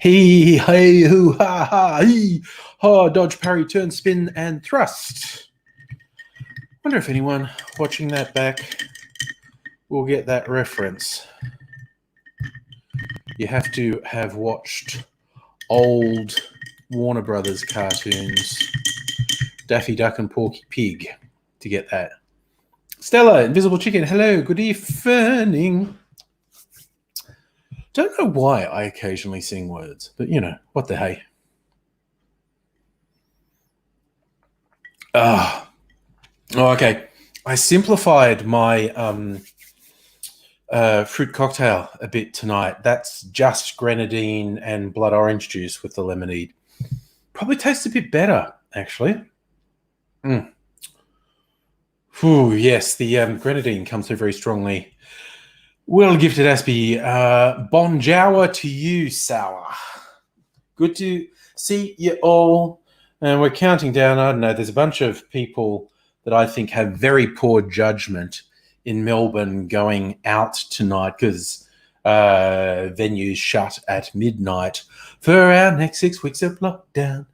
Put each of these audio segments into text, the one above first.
He, hey, hoo, ha, ha, he, ha, dodge, parry, turn, spin, and thrust. Wonder if anyone watching that back will get that reference. You have to have watched old Warner Brothers cartoons, Daffy Duck and Porky Pig, to get that. Stella, Invisible Chicken, hello, good evening. Don't know why I occasionally sing words, but you know, what the hey. Oh, okay. I simplified my fruit cocktail a bit tonight. That's just grenadine and blood orange juice with the lemonade. Probably tastes a bit better, actually. Ooh, yes, the grenadine comes through very strongly. Well gifted, Aspie. Bonjour to you, Sour. Good to see you all. And we're counting down. I don't know, there's a bunch of people that I think have very poor judgment in Melbourne going out tonight because venues shut at midnight for our next 6 weeks of lockdown.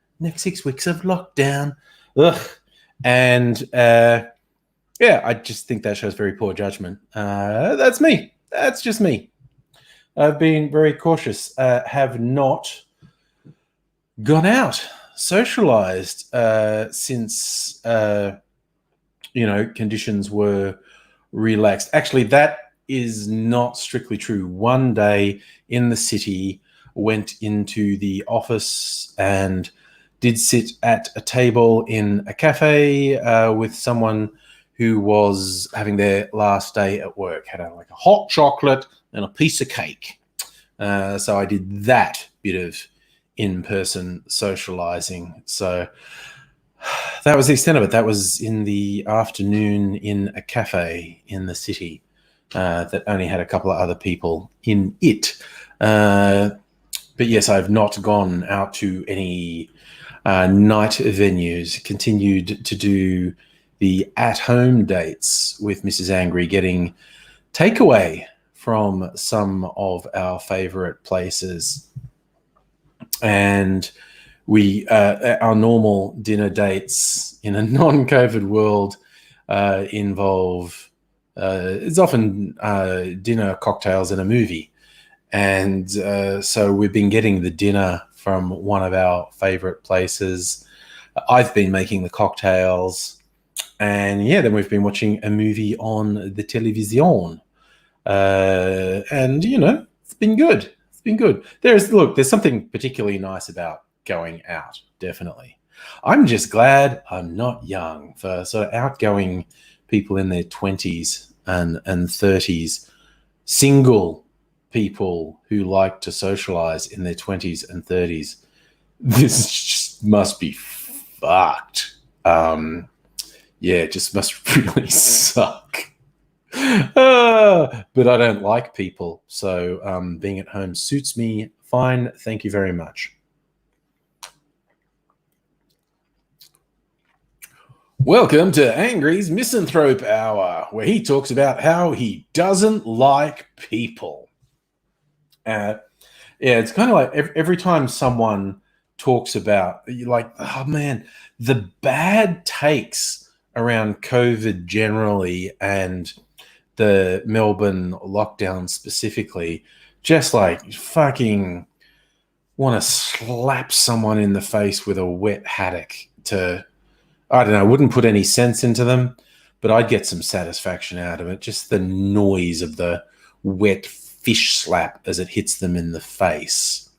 Ugh. And yeah, I just think that shows very poor judgment. That's me. That's just me. I've been very cautious. Have not gone out, socialized since conditions were relaxed. Actually, that is not strictly true. One day in the city, went into the office and did sit at a table in a cafe with someone who was having their last day at work, had like a hot chocolate and a piece of cake. So I did that bit of in-person socializing. So that was the extent of it. That was in the afternoon in a cafe in the city that only had a couple of other people in it. But yes, I've not gone out to any night venues, continued to do the at-home dates with Mrs. Angry, getting takeaway from some of our favorite places. And we our normal dinner dates in a non-COVID world involve it's often dinner, cocktails, and a movie. And so we've been getting the dinner from one of our favorite places. I've been making the cocktails, and yeah, then we've been watching a movie on the television. And you know, it's been good. It's been good. There's something particularly nice about going out, definitely. I'm just glad I'm not young. For sort of outgoing people in their 20s and 30s, single people who like to socialize in their 20s and 30s, this just must be fucked. Yeah, it just must really suck. But I don't like people, so being at home suits me fine. Thank you very much. Welcome to Angry's Misanthrope Hour, where he talks about how he doesn't like people. Yeah, it's kind of like every time someone talks about, you're like, oh man, the bad takes around COVID generally and the Melbourne lockdown specifically, just like fucking want to slap someone in the face with a wet haddock to, I don't know, wouldn't put any sense into them, but I'd get some satisfaction out of it. Just the noise of the wet fish slap as it hits them in the face.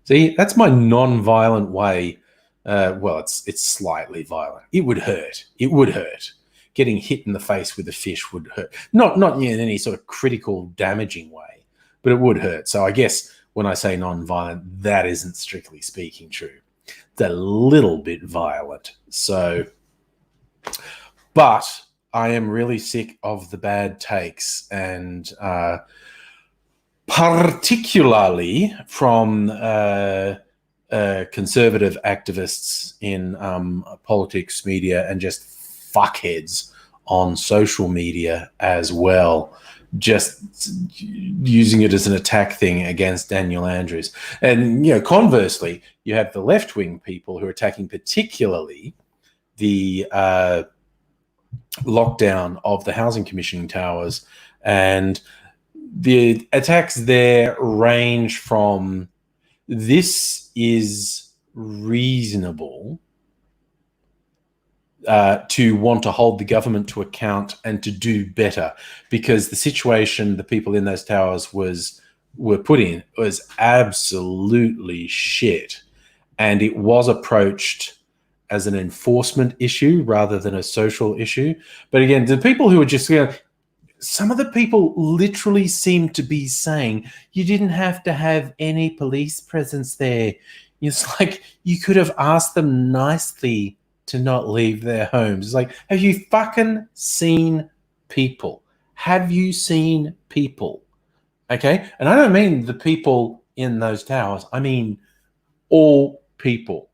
See, that's my non-violent way. Well, it's slightly violent. It would hurt. It would hurt. Getting hit in the face with a fish would hurt. Not in any sort of critical, damaging way, but it would hurt. So I guess when I say non-violent, that isn't strictly speaking true. It's a little bit violent. So, but I am really sick of the bad takes, and particularly from conservative activists in politics, media, and just fuckheads on social media as well. just using it as an attack thing against Daniel Andrews. And, conversely, you have the left-wing people who are attacking particularly the lockdown of the housing commissioning towers. And the attacks there range from, this is reasonable, to want to hold the government to account and to do better, because the situation the people in those towers were put in was absolutely shit, and it was approached as an enforcement issue rather than a social issue. But again, the people who are just, some of the people literally seem to be saying you didn't have to have any police presence there. It's like you could have asked them nicely to not leave their homes. It's like, have you fucking seen people? Have you seen people? Okay? And I don't mean the people in those towers. I mean all people.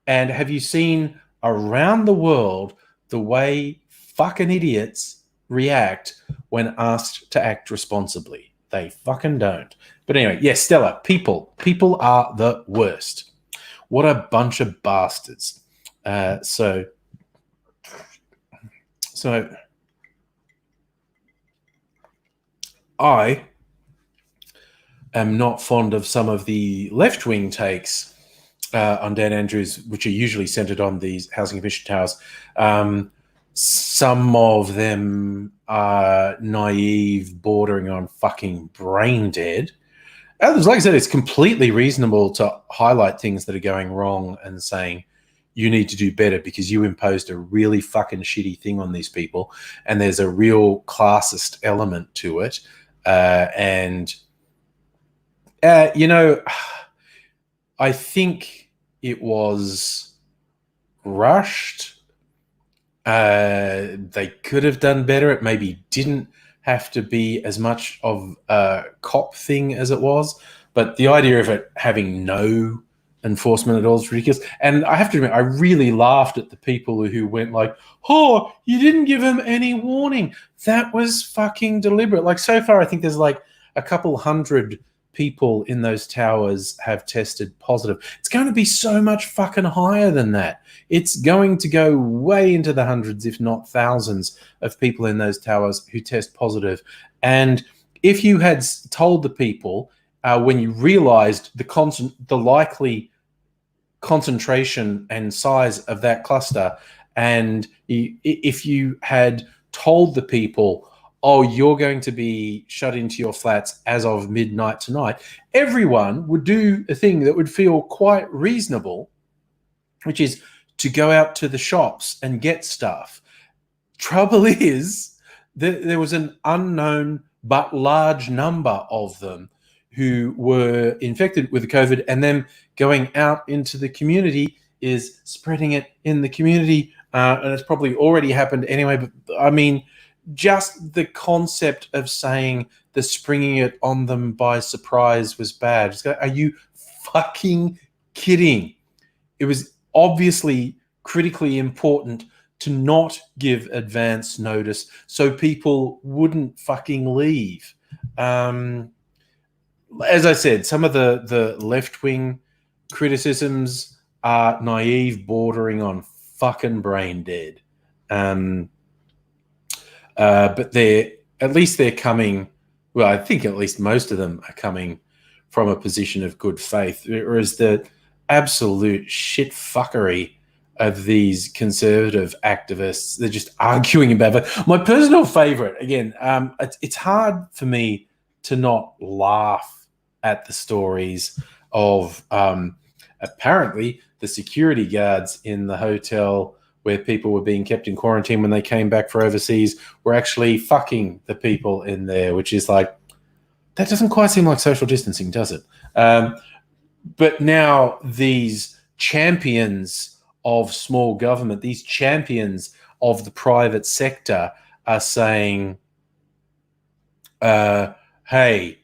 And have you seen around the world the way fucking idiots react when asked to act responsibly? They fucking don't. But anyway, yes, Stella, people are the worst. What a bunch of bastards. So I am not fond of some of the left-wing takes on Dan Andrews, which are usually centered on these housing commission towers. Some of them are naive, bordering on fucking brain dead. Others, like I said, it's completely reasonable to highlight things that are going wrong and saying, you need to do better because you imposed a really fucking shitty thing on these people, and there's a real classist element to it. I think it was rushed. They could have done better. It maybe didn't have to be as much of a cop thing as it was, but the idea of it having no enforcement at all is ridiculous. And I have to admit, I really laughed at the people who went like, oh, you didn't give him any warning. That was fucking deliberate. Like, so far, I think there's like a couple hundred people in those towers have tested positive. It's going to be so much fucking higher than that. It's going to go way into the hundreds, if not thousands, of people in those towers who test positive. And if you had told the people when you realized the likely concentration and size of that cluster, and if you had told the people, oh, you're going to be shut into your flats as of midnight tonight, everyone would do a thing that would feel quite reasonable, which is to go out to the shops and get stuff. Trouble is, there was an unknown but large number of them who were infected with the COVID, and then going out into the community is spreading it in the community. And it's probably already happened anyway. But I mean, just the concept of saying the springing it on them by surprise was bad. Just go, are you fucking kidding? It was obviously critically important to not give advance notice so people wouldn't fucking leave. As I said, some of the left-wing criticisms are naive, bordering on fucking brain dead. But they're coming, well, I think at least most of them are coming from a position of good faith, whereas the absolute shit fuckery of these conservative activists, they're just arguing about it. My personal favorite, again, it's hard for me to not laugh at the stories of apparently the security guards in the hotel where people were being kept in quarantine when they came back for overseas were actually fucking the people in there, which is like, that doesn't quite seem like social distancing, does it? But now these champions of small government, these champions of the private sector are saying, hey,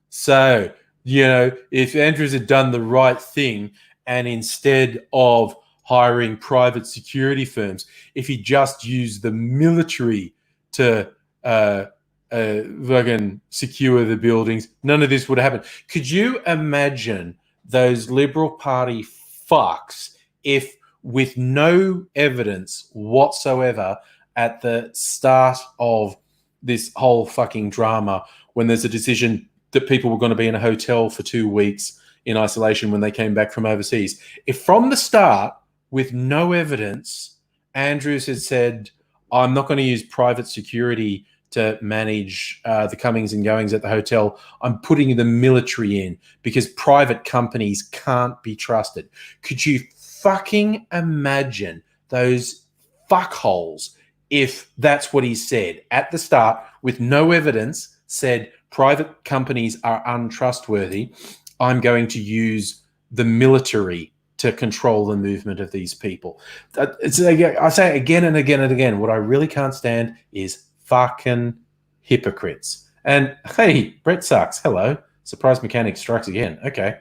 so, if Andrews had done the right thing and instead of hiring private security firms, if he just used the military to uh, fucking secure the buildings. None of this would happen. Could you imagine those Liberal Party fucks if, with no evidence whatsoever, at the start of this whole fucking drama, when there's a decision that people were going to be in a hotel for 2 weeks in isolation when they came back from overseas, if from the start, with no evidence, Andrews had said, I'm not going to use private security to manage the comings and goings at the hotel. I'm putting the military in because private companies can't be trusted. Could you fucking imagine those fuckholes if that's what he said at the start with no evidence, said private companies are untrustworthy. I'm going to use the military to control the movement of these people. I say it again and again and again. What I really can't stand is fucking hypocrites. And hey, Brett sucks. Hello. Surprise mechanic strikes again. Okay.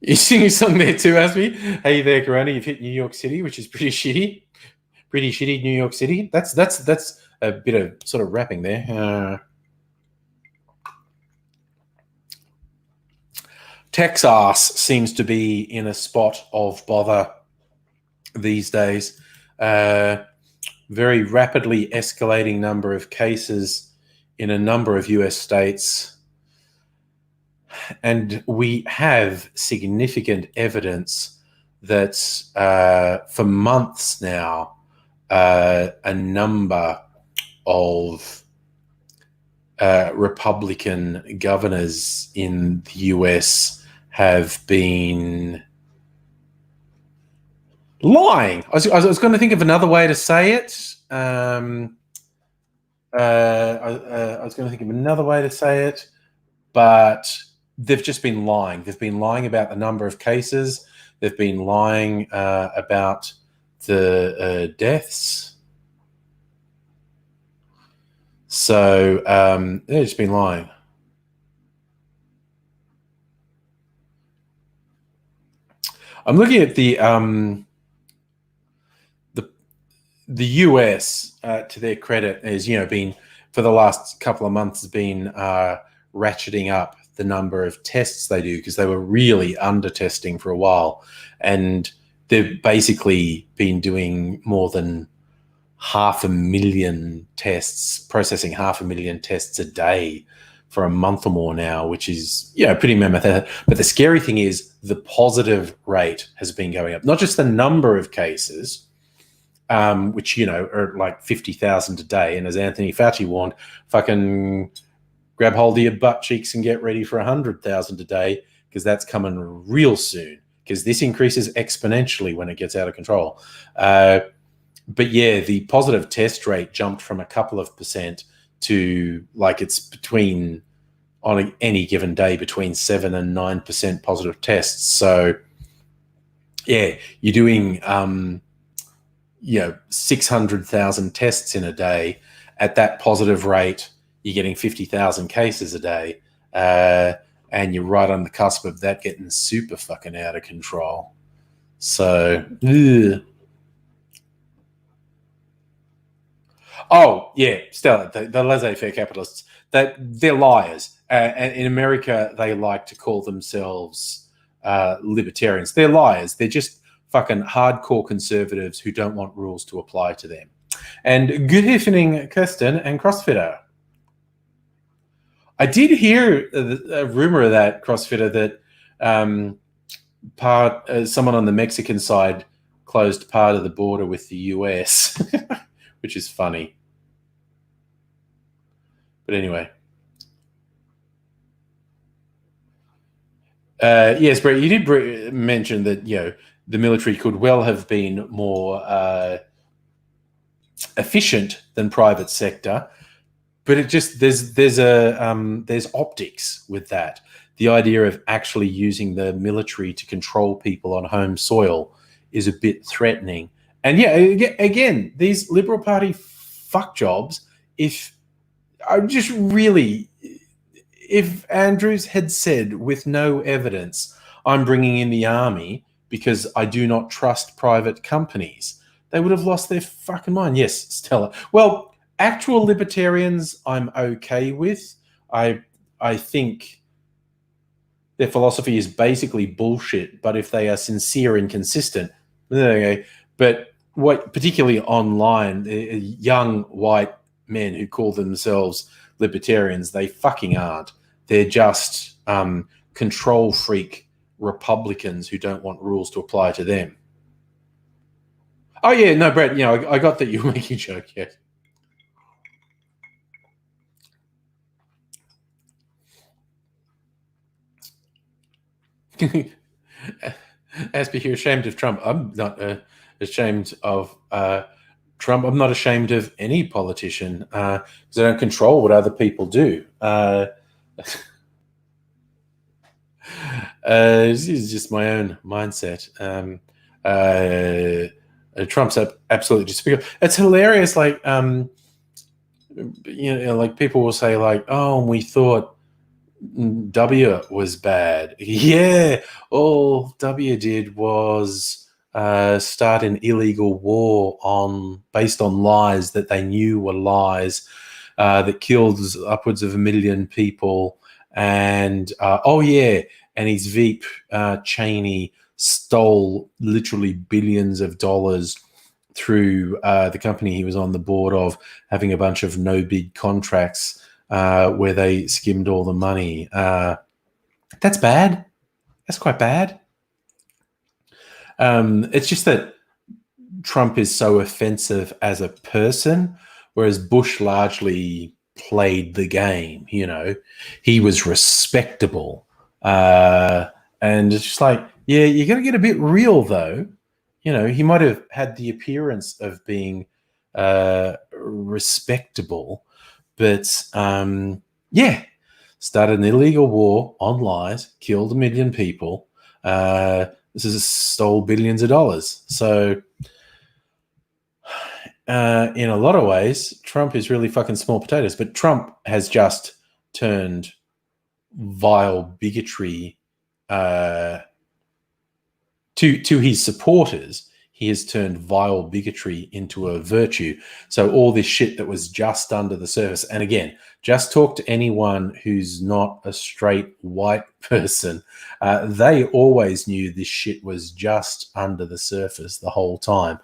You sing a song there too, Asmi. Hey there, Corona. You've hit New York City, which is pretty shitty. Pretty shitty New York City. That's a bit of sort of rapping there. Texas seems to be in a spot of bother these days. Very rapidly escalating number of cases in a number of US states. And we have significant evidence that for months now, a number of Republican governors in the US have been lying. I was going to think of another way to say it. I was going to think of another way to say it, but they've just been lying. They've been lying about the number of cases. They've been lying about the deaths. So they've just been lying. I'm looking at the US, to their credit, has been for the last couple of months has been ratcheting up the number of tests they do because they were really under testing for a while, and they've basically been doing more than 500,000 tests, processing 500,000 tests a day for a month or more now, which is pretty mammoth. But the scary thing is the positive rate has been going up, not just the number of cases, which are like 50,000 a day. And as Anthony Fauci warned, fucking grab hold of your butt cheeks and get ready for 100,000 a day, because that's coming real soon, because this increases exponentially when it gets out of control. But yeah, the positive test rate jumped from a couple of percent to it's between, on any given day, between 7 and 9% positive tests. So yeah, you're doing 600,000 tests in a day. At that positive rate, you're getting 50,000 cases a day, and you're right on the cusp of that getting super fucking out of control. So oh yeah, Stella, the laissez-faire capitalists, they're liars. And in America, they like to call themselves libertarians. They're liars. They're just fucking hardcore conservatives who don't want rules to apply to them. And good evening, Kirsten and CrossFitter. I did hear a rumor of that, CrossFitter, that someone on the Mexican side closed part of the border with the US, which is funny. But anyway. Yes, Brett, you did mention that, the military could well have been more efficient than private sector, but it just there's optics with that. The idea of actually using the military to control people on home soil is a bit threatening. And yeah, again, these Liberal Party fuck jobs, if Andrews had said with no evidence, I'm bringing in the army because I do not trust private companies, they would have lost their fucking mind. Yes, Stella. Well, actual libertarians, I'm okay with. I think their philosophy is basically bullshit, but if they are sincere and consistent, okay. But what, particularly online, young white men who call themselves libertarians, they fucking aren't. They're just control freak Republicans who don't want rules to apply to them. Oh yeah, no, Brett. You know, I got that you were making a joke. Yes. As per you're ashamed of Trump, I'm not ashamed of Trump. I'm not ashamed of any politician because I don't control what other people do. This is just my own mindset. Trump's absolutely despicable. It's hilarious. Like, like people will say, like, "Oh, we thought W was bad." Yeah, all W did was start an illegal war based on lies that they knew were lies that killed upwards of 1 million people. And and his Veep Cheney stole literally billions of dollars through the company he was on the board of, having a bunch of no bid contracts where they skimmed all the money. That's bad. That's quite bad. It's just that Trump is so offensive as a person, whereas Bush largely played the game. You know, he was respectable. And it's just like, yeah, you're going to get a bit real, though. You know, he might have had the appearance of being respectable, but started an illegal war on lies, killed 1 million people. This is stole billions of dollars. So, in a lot of ways, Trump is really fucking small potatoes. But Trump has just turned vile bigotry to his supporters. He has turned vile bigotry into a virtue. So all this shit that was just under the surface, and again, just talk to anyone who's not a straight white person. They always knew this shit was just under the surface the whole time.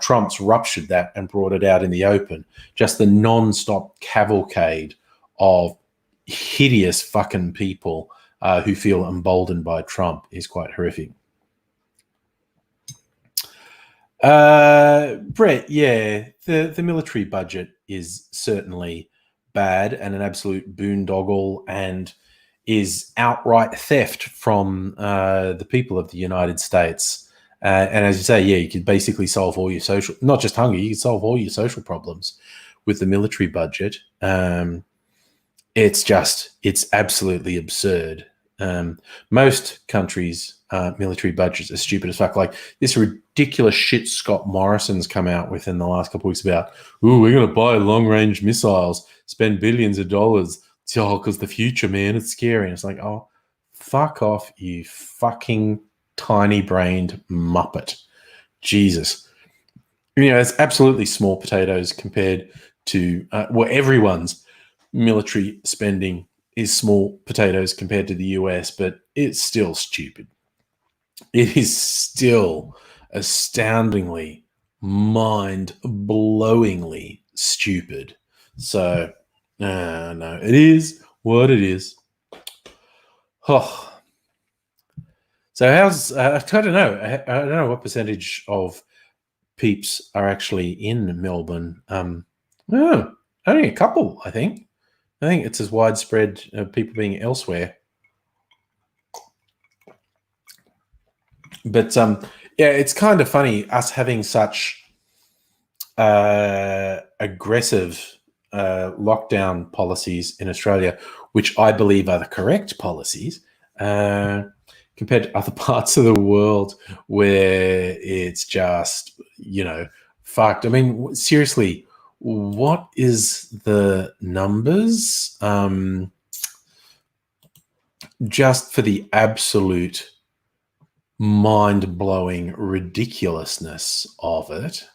Trump's ruptured that and brought it out in the open. Just the non-stop cavalcade of hideous fucking people who feel emboldened by Trump is quite horrific. Brett, yeah, the military budget is certainly bad and an absolute boondoggle, and is outright theft from the people of the United States. And as you say, yeah, you could basically solve all your social, not just hunger, you could solve all your social problems with the military budget. It's absolutely absurd. Most countries' military budgets are stupid as fuck. Like this ridiculous shit Scott Morrison's come out with in the last couple of weeks about, we're going to buy long-range missiles, spend billions of dollars. Because the future, man, it's scary. And it's like, oh, fuck off, you fucking tiny-brained muppet. Jesus. You know, it's absolutely small potatoes compared to, everyone's military spending is small potatoes compared to the US, but it's still stupid. It is still astoundingly, mind-blowingly stupid. So, no, it is what it is. Oh. So how's, I don't know. I don't know what percentage of peeps are actually in Melbourne. Only a couple, I think. I think it's as widespread people being elsewhere. But it's kind of funny us having such aggressive lockdown policies in Australia, which I believe are the correct policies, compared to other parts of the world where it's just, fucked. I mean, seriously, what is the numbers just for the absolute mind-blowing ridiculousness of it.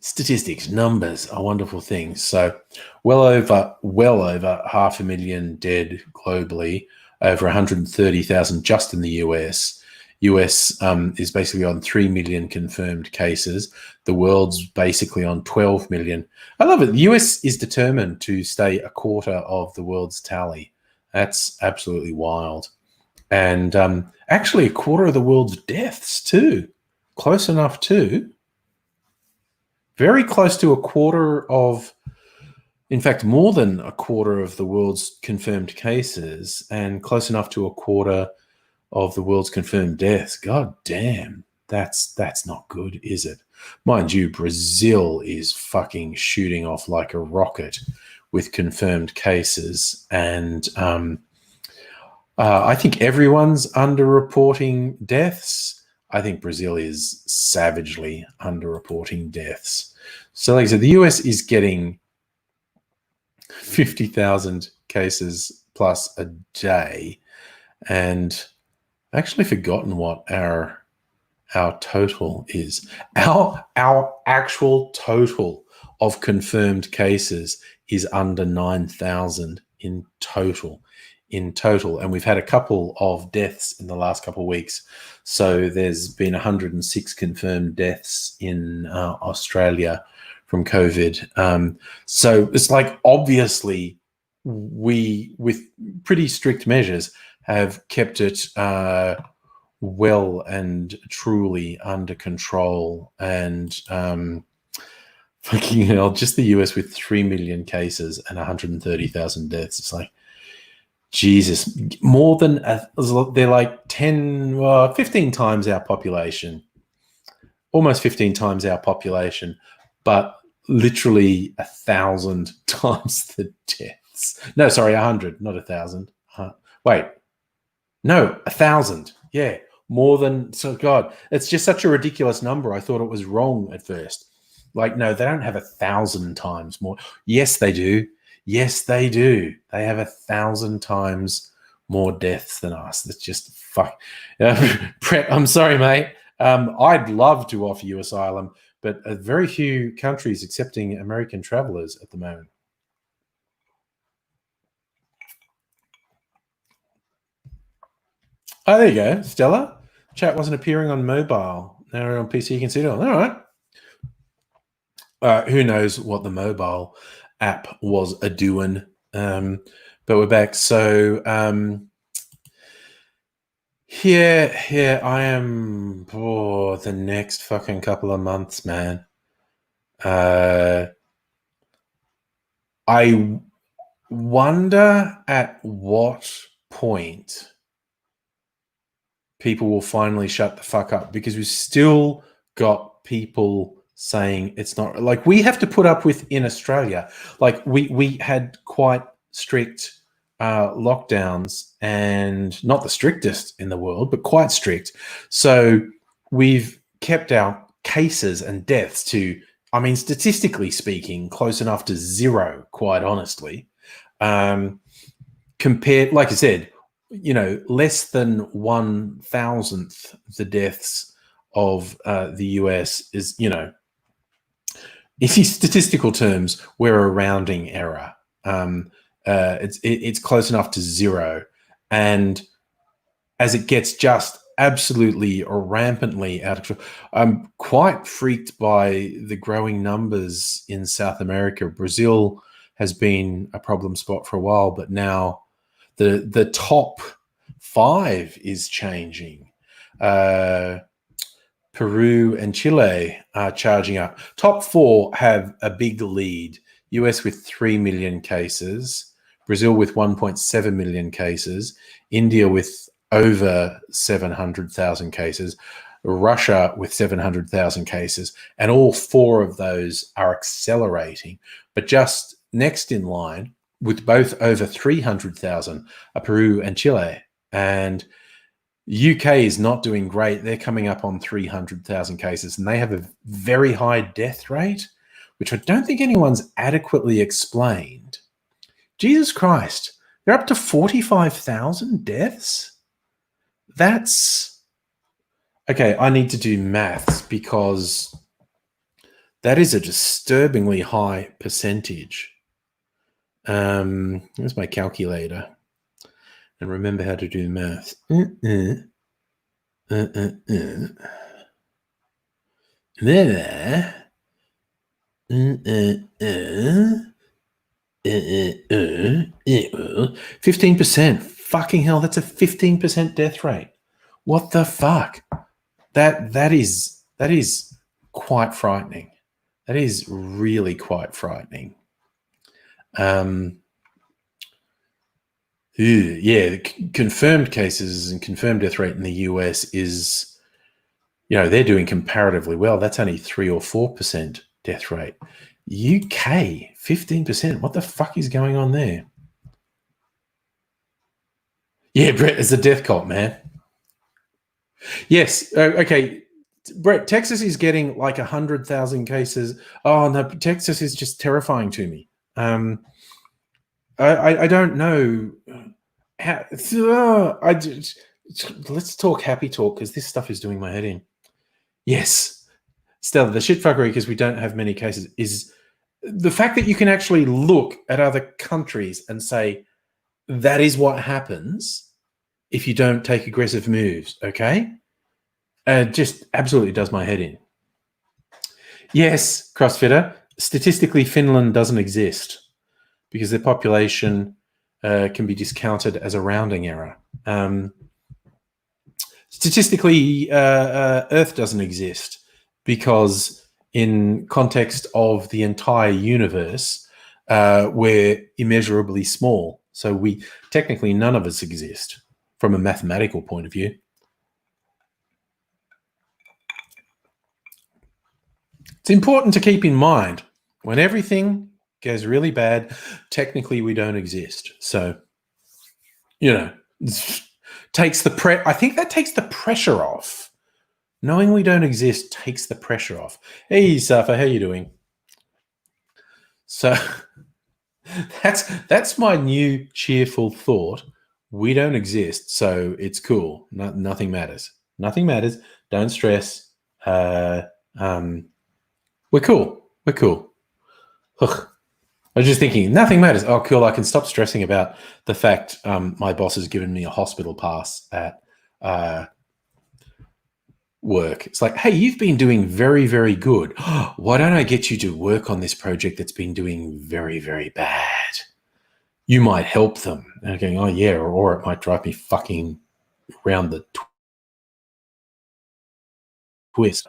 Statistics, numbers are wonderful things. So well over 500,000 dead globally, over 130,000 just in the US. US is basically on 3 million confirmed cases. The world's basically on 12 million. I love it. The US is determined to stay a quarter of the world's tally. That's absolutely wild. And actually a quarter of the world's deaths too. Close enough too. Very close to a quarter of, in fact, more than a quarter of the world's confirmed cases, and close enough to a quarter of the world's confirmed deaths. God damn, that's not good, is it? Mind you, Brazil is fucking shooting off like a rocket with confirmed cases, and I think everyone's underreporting deaths. I think Brazil is savagely underreporting deaths. So like I said, the US is getting 50,000 cases plus a day, and I've actually forgotten what our total is. Our actual total of confirmed cases is under 9,000 in total. And we've had a couple of deaths in the last couple of weeks. So there's been 106 confirmed deaths in Australia from COVID. So it's like, obviously, we, with pretty strict measures, have kept it well and truly under control. And fucking hell, just the US with 3 million cases and 130,000 deaths. It's like, Jesus, more than they're like 15 times our population, almost 15 times our population, but literally 1,000 times the deaths. No, sorry, 100, not 1,000. Wait, no, 1,000. Yeah, more than. So God, it's just such a ridiculous number. I thought it was wrong at first. Like, no, they don't have 1,000 times more. Yes, they do. Yes, they do. They have 1,000 times more deaths than us. That's just fuck. Brett, I'm sorry, mate. I'd love to offer you asylum, but very few countries accepting American travelers at the moment. Oh, there you go, Stella. Chat wasn't appearing on mobile. Now on PC you can see it all. All right. Who knows what the mobile app was a doing, but we're back. So here I am for the next fucking couple of months, man. I wonder at what point people will finally shut the fuck up, because we've still got people saying it's not, like, we have to put up with in Australia. Like, we had quite strict lockdowns, and not the strictest in the world, but quite strict. So we've kept our cases and deaths to, I mean, statistically speaking, close enough to zero, quite honestly. Compared, like I said, you know, less than 1,000th the deaths of the US is, you know, in statistical terms, we're a rounding error. It's close enough to zero, and as it gets just absolutely or rampantly out of control, I'm quite freaked by the growing numbers in South America. Brazil has been a problem spot for a while, but now the top 5 is changing. Peru and Chile are charging up. Top 4 have a big lead. US with 3 million cases, Brazil with 1.7 million cases, India with over 700,000 cases, Russia with 700,000 cases, and all 4 of those are accelerating. But just next in line, with both over 300,000, are Peru and Chile. And UK is not doing great. They're coming up on 300,000 cases, and they have a very high death rate, which I don't think anyone's adequately explained. Jesus Christ, They're up to 45,000 deaths? That's... Okay, I need to do maths because that is a disturbingly high percentage. Here's my calculator. And remember how to do maths. There. 15%. Fucking hell, that's a 15% death rate. What the fuck? That is quite frightening. That is really quite frightening. The confirmed cases and confirmed death rate in the US is, they're doing comparatively well. That's only 3 or 4% death rate. UK, 15%. What the fuck is going on there? Yeah, Brett, it's a death cult, man. Yes. Okay. Brett, Texas is getting like 100,000 cases. Oh no, Texas is just terrifying to me. I don't know how. Let's talk happy talk because this stuff is doing my head in. Yes, Stella, the shitfuckery because we don't have many cases is the fact that you can actually look at other countries and say that is what happens if you don't take aggressive moves. Okay, just absolutely does my head in. Yes, CrossFitter. Statistically, Finland doesn't exist because their population can be discounted as a rounding error. Statistically, Earth doesn't exist because in context of the entire universe, we're immeasurably small. So technically none of us exist from a mathematical point of view. It's important to keep in mind when everything goes really bad, technically we don't exist. So, takes the I think that takes the pressure off. Knowing we don't exist takes the pressure off. Hey, Safa, how you doing? So that's my new cheerful thought. We don't exist, so it's cool. Nothing matters. Nothing matters. Don't stress. We're cool. We're cool. Ugh. I was just thinking, nothing matters. Oh, cool. I can stop stressing about the fact my boss has given me a hospital pass at work. It's like, hey, you've been doing very, very good. Why don't I get you to work on this project that's been doing very, very bad? You might help them. And I'm going, oh, yeah, or it might drive me fucking round the twist.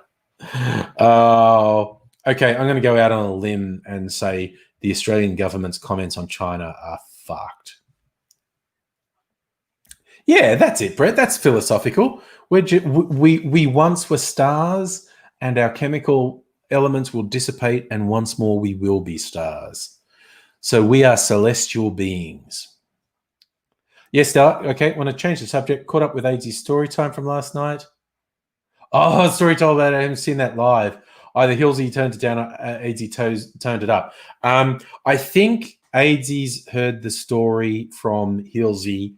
Oh, okay. I'm going to go out on a limb and say the Australian government's comments on China are fucked. Yeah, that's it, Brett. That's philosophical. We once were stars, and our chemical elements will dissipate, and once more we will be stars. So we are celestial beings. Yes, Stella. Okay, want to change the subject. Caught up with AZ's story time from last night. Oh, story told about it. I haven't seen that live. Either Hilsey turned it down or AZ turned it up. I think AZ's heard the story from Hilsey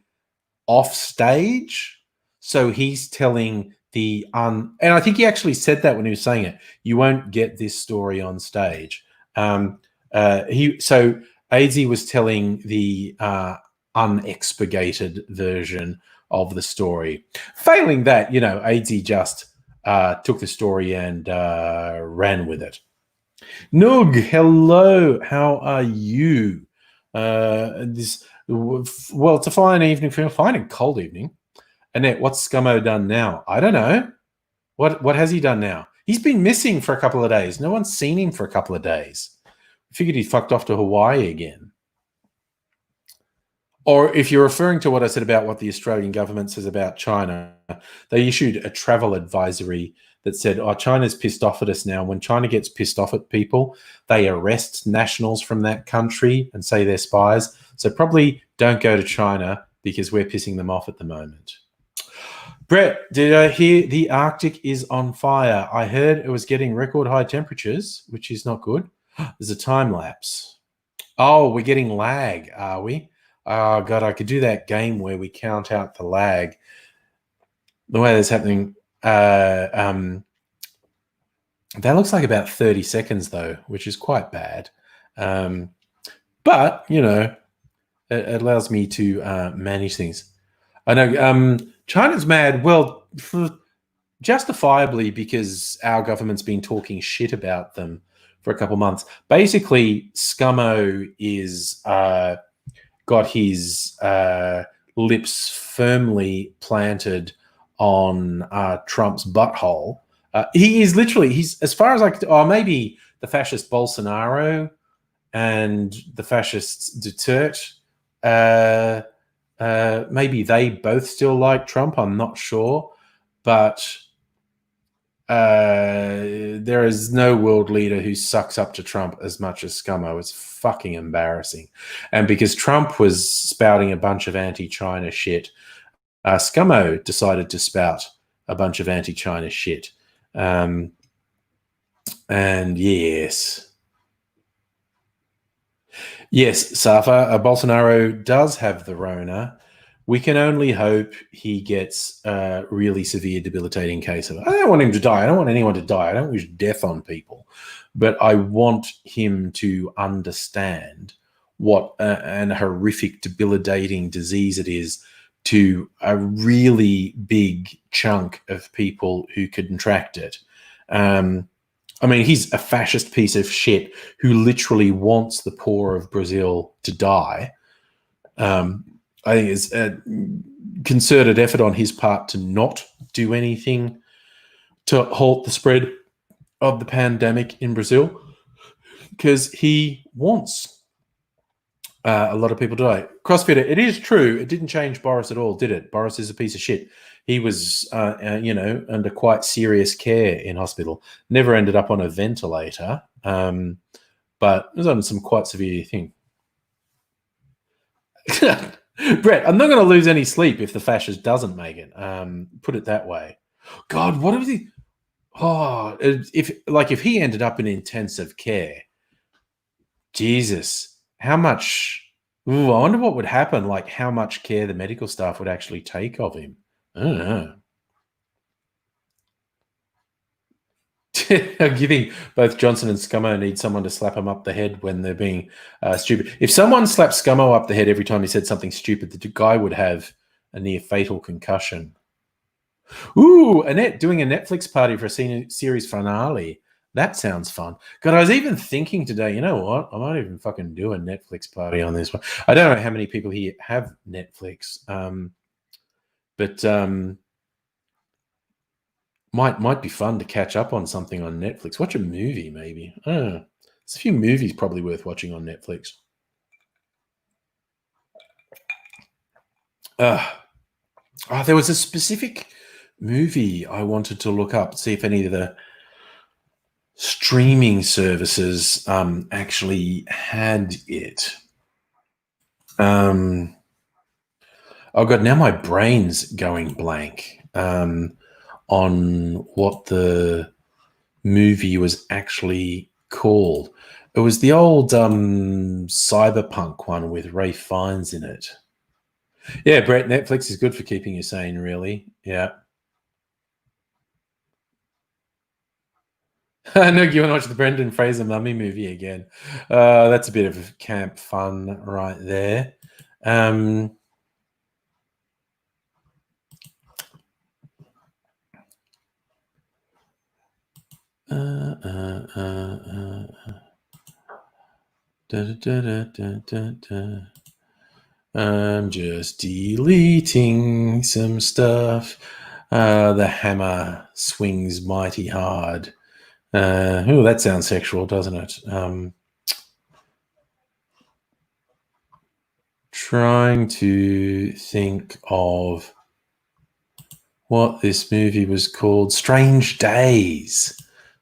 off stage. So he's telling the and I think he actually said that when he was saying it. You won't get this story on stage. So AZ was telling the unexpurgated version of the story. Failing that, AZ just took the story and ran with it. Noog, hello. How are you? It's a fine evening for you. Fine and cold evening. Annette, what's Scummo done now? I don't know. What has he done now? He's been missing for a couple of days. No one's seen him for a couple of days. Figured he fucked off to Hawaii again. Or if you're referring to what I said about what the Australian government says about China, they issued a travel advisory that said, China's pissed off at us now. When China gets pissed off at people, they arrest nationals from that country and say they're spies. So probably don't go to China because we're pissing them off at the moment. Brett, did I hear the Arctic is on fire? I heard it was getting record high temperatures, which is not good. There's a time lapse. Oh, we're getting lag, are we? Oh god, I could do that game where we count out the lag. The way that's happening, that looks like about 30 seconds though, which is quite bad. But it allows me to manage things. I know China's mad. Well, justifiably, because our government's been talking shit about them for a couple months. Basically, Scummo is got his lips firmly planted on Trump's butthole. He is literally, he's, as far as I could, or maybe the fascist Bolsonaro and the fascist Duterte, maybe they both still like Trump. I'm not sure. But there is no world leader who sucks up to Trump as much as Scummo. It's fucking embarrassing. And because Trump was spouting a bunch of anti-China shit, Scummo decided to spout a bunch of anti-China shit. And yes, Safa, Bolsonaro does have the Rona. We can only hope he gets a really severe, debilitating case of it. I don't want him to die. I don't want anyone to die. I don't wish death on people. But I want him to understand what an horrific, debilitating disease it is to a really big chunk of people who contract it. I mean, he's a fascist piece of shit who literally wants the poor of Brazil to die. I think it's a concerted effort on his part to not do anything to halt the spread of the pandemic in Brazil, because he wants a lot of people to die. CrossFitter, it is true. It didn't change Boris at all, did it? Boris is a piece of shit. He was, under quite serious care in hospital. Never ended up on a ventilator, but was on some quite severe thing. Brett, I'm not going to lose any sleep if the fascist doesn't make it. Put it that way. God, what if he? Oh, if he ended up in intensive care, Jesus, how much? Ooh, I wonder what would happen. Like how much care the medical staff would actually take of him. I don't know. You think both Johnson and Scummo need someone to slap them up the head when they're being stupid? If someone slapped Scummo up the head every time he said something stupid, the guy would have a near fatal concussion. Ooh, Annette doing a Netflix party for a series finale. That sounds fun. God, I was even thinking today, you know what? I might even fucking do a Netflix party on this one. I don't know how many people here have Netflix, but might be fun to catch up on something on Netflix. Watch a movie, maybe. I don't know. There's a few movies probably worth watching on Netflix. There was a specific movie I wanted to look up, see if any of the streaming services actually had it. Oh god, now my brain's going blank on what the movie was actually called. It was the old cyberpunk one with Ray Fiennes in it. Yeah, Brett, Netflix is good for keeping you sane, really. Yeah. No, you want to watch the Brendan Fraser Mummy movie again? That's a bit of camp fun right there. I'm just deleting some stuff. The hammer swings mighty hard. Oh, that sounds sexual, doesn't it? Trying to think of what this movie was called. Strange Days.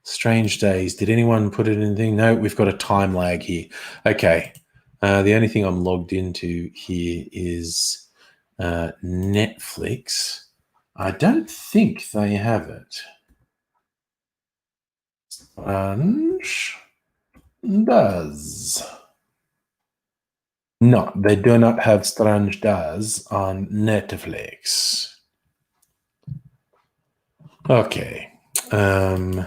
Strange Days. Did anyone put it in anything? No, we've got a time lag here. Okay. The only thing I'm logged into here is Netflix. I don't think they have it. Sponge does. No, they do not have Strange Days on Netflix. Okay. Here's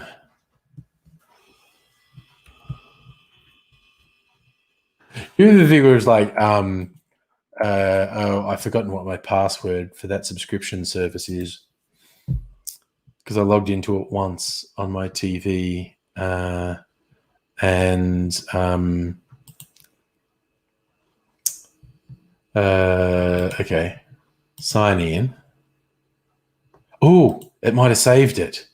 the thing where it's like, I've forgotten what my password for that subscription service is because I logged into it once on my TV, and okay, sign in. Oh, it might have saved it.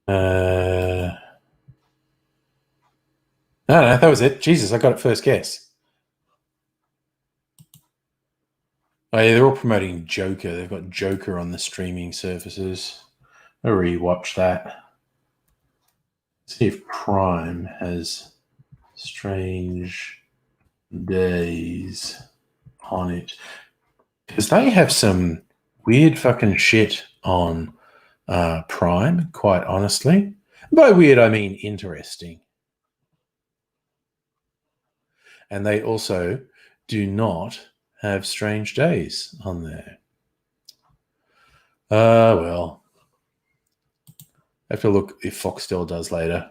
No, that was it. Jesus, I got it first guess. Oh yeah, they're all promoting Joker. They've got Joker on the streaming services. I'll rewatch that. See if Prime has Strange Days on it. Because they have some weird fucking shit on Prime, quite honestly. By weird, I mean interesting. And they also do not have Strange Days on there. Well, I have to look if Fox still does later.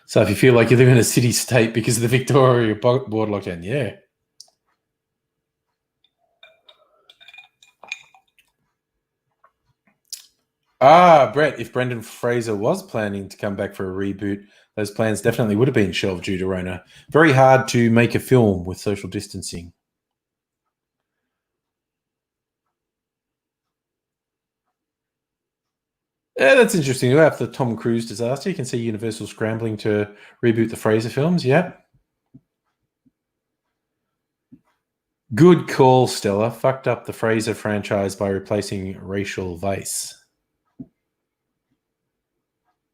So if you feel like you live in a city state because of the Victoria border lockdown, yeah. Brett, if Brendan Fraser was planning to come back for a reboot, those plans definitely would have been shelved due to Rona. Very hard to make a film with social distancing. Yeah, that's interesting. After the Tom Cruise disaster, you can see Universal scrambling to reboot the Fraser films. Yeah. Good call, Stella. Fucked up the Fraser franchise by replacing Rachel Weisz.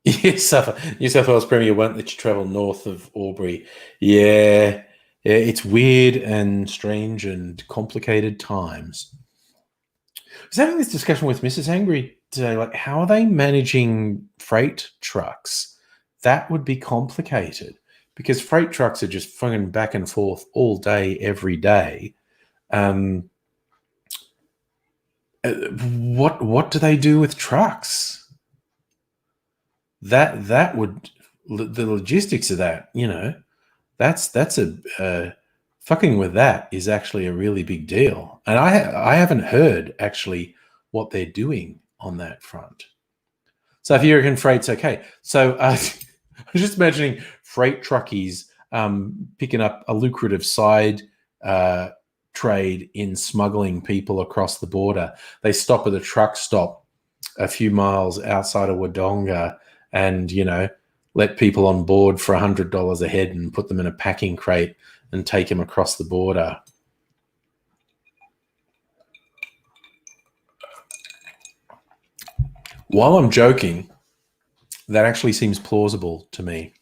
New South Wales Premier won't let you travel north of Albury. Yeah, it's weird and strange and complicated times. I was having this discussion with Mrs. Angry today. Like, how are they managing freight trucks? That would be complicated because freight trucks are just fucking back and forth all day, every day. What do they do with trucks? That would the logistics of that, that's a fucking with that is actually a really big deal, and I haven't heard actually what they're doing on that front. So if you reckon freight's okay, so I was just imagining freight truckies picking up a lucrative side trade in smuggling people across the border. They stop at a truck stop a few miles outside of Wodonga and, let people on board for $100 a head and put them in a packing crate and take them across the border. While I'm joking, that actually seems plausible to me.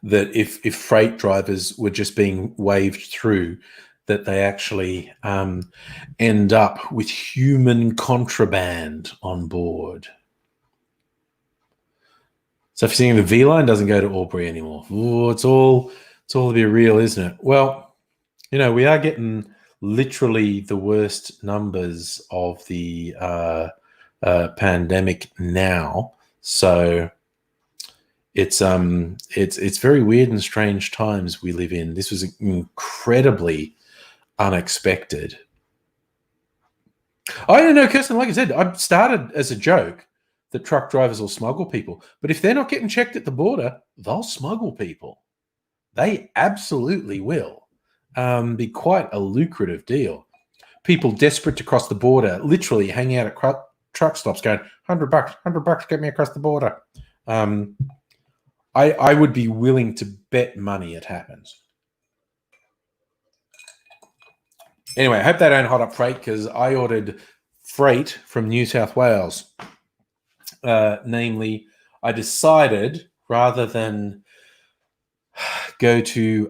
That if freight drivers were just being waved through, that they actually end up with human contraband on board. So if you're seeing the V line doesn't go to Albury anymore, it's all to be real, isn't it? Well, we are getting literally the worst numbers of the pandemic now, so it's very weird and strange times we live in. This was incredibly unexpected. I don't know, Kirsten. Like I said, I started as a joke that truck drivers will smuggle people, but if they're not getting checked at the border, they'll smuggle people. They absolutely will. Be quite a lucrative deal. People desperate to cross the border, literally hanging out at truck stops, going $100, get me across the border. I would be willing to bet money it happens. Anyway, I hope they don't hot up freight because I ordered freight from New South Wales. Namely, I decided rather than go to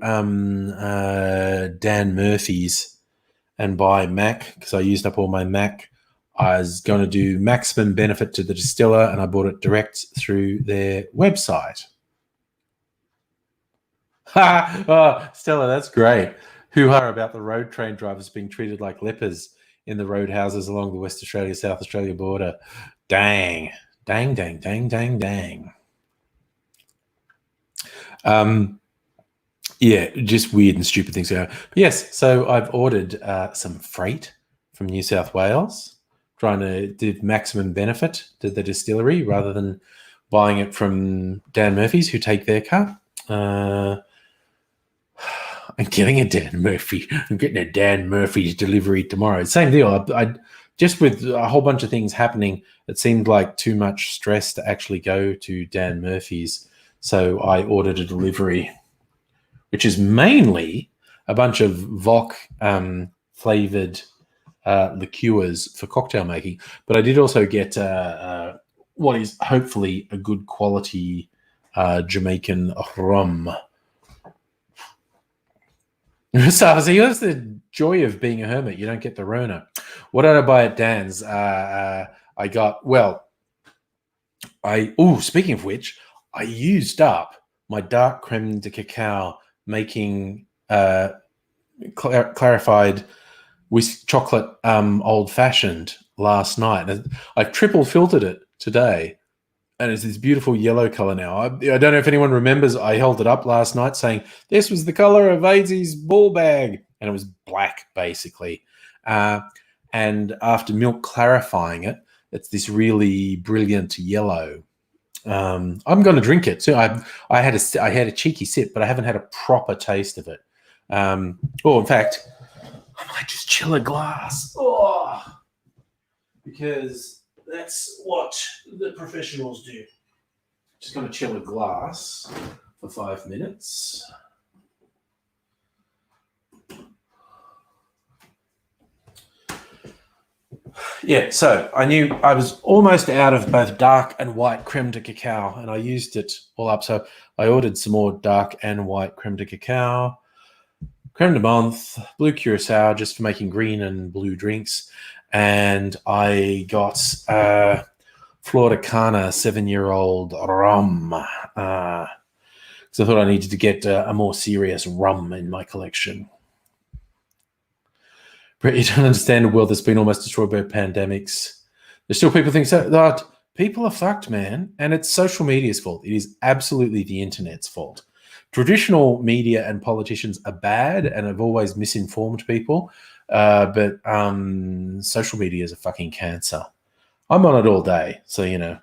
Dan Murphy's and buy Mac because I used up all my Mac, I was going to do maximum benefit to the distiller, and I bought it direct through their website. Oh, Stella, that's great. Hoo-ha about the road train drivers being treated like lepers in the roadhouses along the West Australia, South Australia border. Dang. Dang, dang, dang, dang, dang. Yeah, just weird and stupid things. But yes, so I've ordered some freight from New South Wales, trying to give maximum benefit to the distillery rather than buying it from Dan Murphy's, who take their cut. I'm getting a Dan Murphy. I'm getting a Dan Murphy's delivery tomorrow. Same deal. I just with a whole bunch of things happening, it seemed like too much stress to actually go to Dan Murphy's. So I ordered a delivery, which is mainly a bunch of Voc flavored liqueurs for cocktail making. But I did also get what is hopefully a good quality Jamaican rum. So that's the joy of being a hermit. You don't get the Rona. What did I buy at Dan's? I got, speaking of which, I used up my dark creme de cacao making clarified with chocolate old fashioned last night. I've triple filtered it today, and it's this beautiful yellow color now. I don't know if anyone remembers, I held it up last night saying this was the color of Aizie's ball bag, and it was black basically. And after milk clarifying it, it's this really brilliant yellow. I'm going to drink it. So I had a cheeky sip, but I haven't had a proper taste of it. In fact, I might just chill a glass. Because that's what the professionals do. Just going to chill a glass for 5 minutes. Yeah, so I knew I was almost out of both dark and white creme de cacao, and I used it all up. So I ordered some more dark and white creme de cacao, creme de menthe, blue curacao, just for making green and blue drinks. And I got Flor de Cana 7-year-old rum because I thought I needed to get a more serious rum in my collection. But you don't understand a world that's been almost destroyed by pandemics. There's still people think so. That people are fucked, man. And it's social media's fault. It is absolutely the internet's fault. Traditional media and politicians are bad and have always misinformed people. But social media is a fucking cancer. I'm on it all day. So, you know.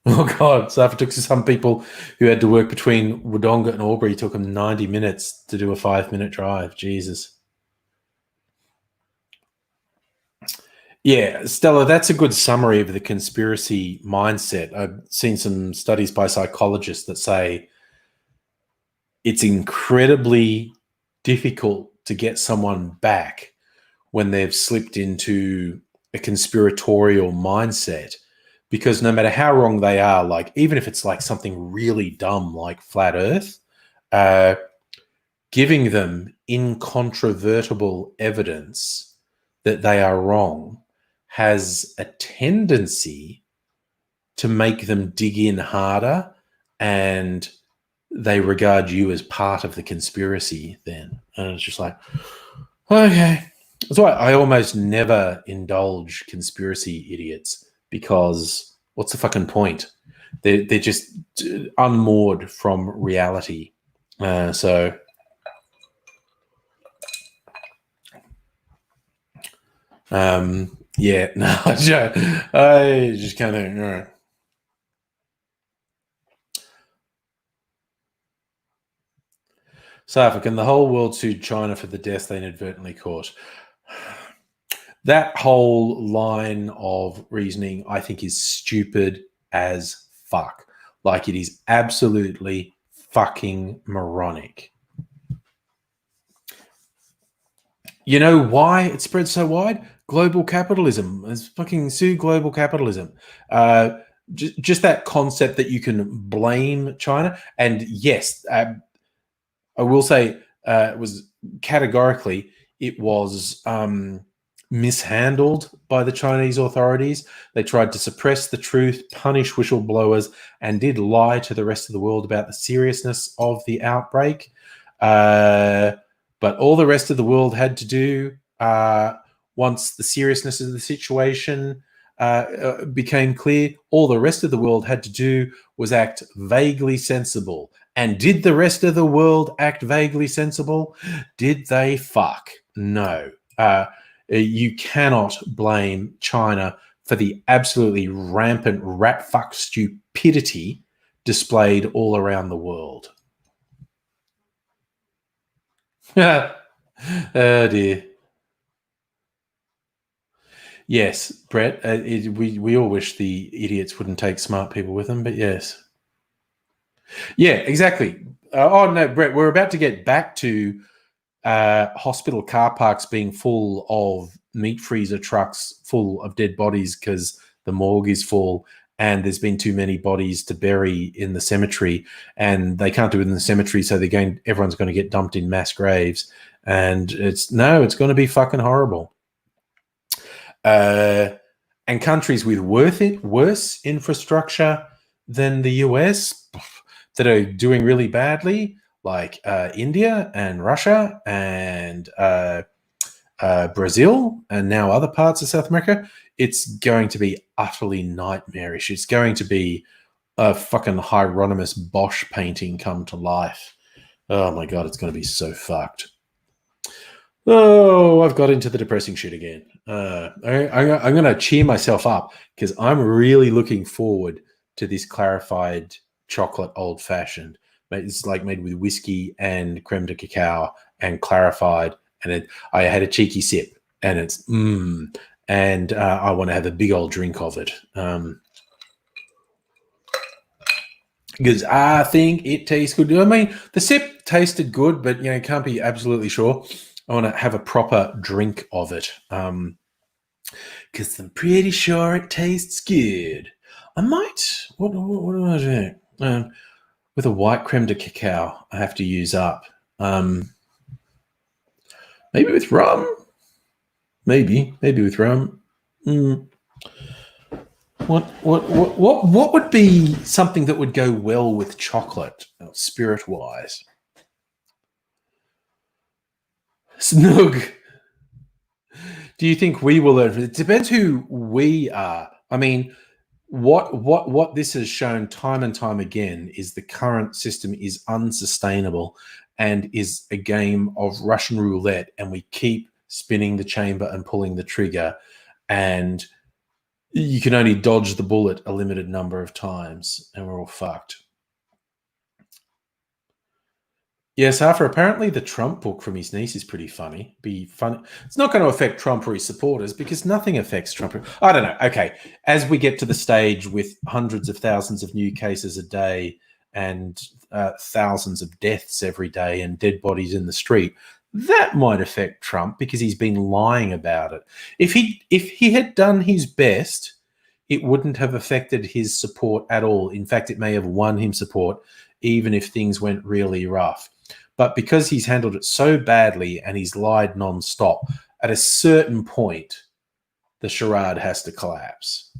Oh, God. So after it took some people who had to work between Wodonga and Albury, it took them 90 minutes to do a 5-minute drive. Jesus. Yeah, Stella, that's a good summary of the conspiracy mindset. I've seen some studies by psychologists that say it's incredibly difficult to get someone back when they've slipped into a conspiratorial mindset, because no matter how wrong they are, like even if it's like something really dumb like flat earth, giving them incontrovertible evidence that they are wrong has a tendency to make them dig in harder, and they regard you as part of the conspiracy then. And it's just like, okay. That's why I almost never indulge conspiracy idiots, because what's the fucking point? They're just unmoored from reality. So yeah, no, I just kind of. South Africa, can the whole world sue China for the deaths they inadvertently caused? That whole line of reasoning, I think, is stupid as fuck. Like, it is absolutely fucking moronic. You know why it spread so wide? Global capitalism. It's fucking sue global capitalism. Just that concept that you can blame China. And yes, I will say was categorically, it was mishandled by the Chinese authorities. They tried to suppress the truth, punish whistleblowers, and did lie to the rest of the world about the seriousness of the outbreak. But all the rest of the world had to do, once the seriousness of the situation became clear, all the rest of the world had to do was act vaguely sensible. And did the rest of the world act vaguely sensible? Did they fuck? No. You cannot blame China for the absolutely rampant rat fuck stupidity displayed all around the world. Oh dear. Yes, Brett. We all wish the idiots wouldn't take smart people with them, but yes. Yeah, exactly. Oh no, Brett. We're about to get back to hospital car parks being full of meat freezer trucks full of dead bodies because the morgue is full and there's been too many bodies to bury in the cemetery, and they can't do it in the cemetery, so everyone's going to get dumped in mass graves, and it's going to be fucking horrible. And countries with worse infrastructure than the US that are doing really badly, like India and Russia and Brazil and now other parts of South America, it's going to be utterly nightmarish. It's going to be a fucking Hieronymus Bosch painting come to life. Oh my God, it's going to be so fucked. Oh, I've got into the depressing shit again. I'm going to cheer myself up because I'm really looking forward to this clarified chocolate old fashioned. It's like made with whiskey and creme de cacao and clarified. And I had a cheeky sip, and it's and I want to have a big old drink of it because I think it tastes good. I mean, the sip tasted good, but can't be absolutely sure. I want to have a proper drink of it because I'm pretty sure it tastes good. I might. What do I do? With a white creme de cacao, I have to use up. Maybe with rum. Maybe with rum. What would be something that would go well with chocolate, spirit wise? Snug. Do you think we will learn? It depends who we are. I mean, what this has shown time and time again is the current system is unsustainable and is a game of Russian roulette, and we keep spinning the chamber and pulling the trigger, and you can only dodge the bullet a limited number of times, and we're all fucked. Yes, Arthur, apparently the Trump book from his niece is pretty funny. Be fun. It's not going to affect Trump or his supporters because nothing affects Trump. I don't know. Okay. As we get to the stage with hundreds of thousands of new cases a day and thousands of deaths every day and dead bodies in the street, that might affect Trump because he's been lying about it. If he had done his best, it wouldn't have affected his support at all. In fact, it may have won him support even if things went really rough. But because he's handled it so badly and he's lied nonstop, at a certain point, the charade has to collapse.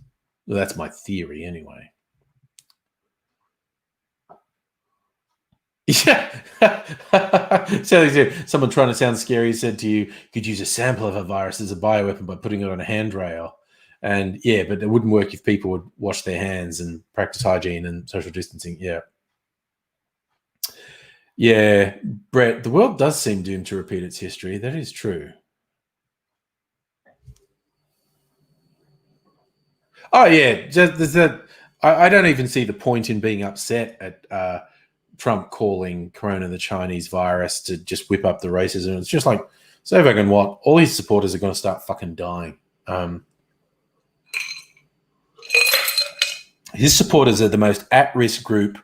Well, that's my theory anyway. Yeah. So someone trying to sound scary said to you, you could use a sample of a virus as a bioweapon by putting it on a handrail. And yeah, but it wouldn't work if people would wash their hands and practice hygiene and social distancing. Yeah. Yeah, Brett, the world does seem doomed to repeat its history. That is true. Oh, yeah. There's that. I don't even see the point in being upset at Trump calling Corona the Chinese virus to just whip up the racism. It's just like, so fucking what? All his supporters are going to start fucking dying. His supporters are the most at-risk group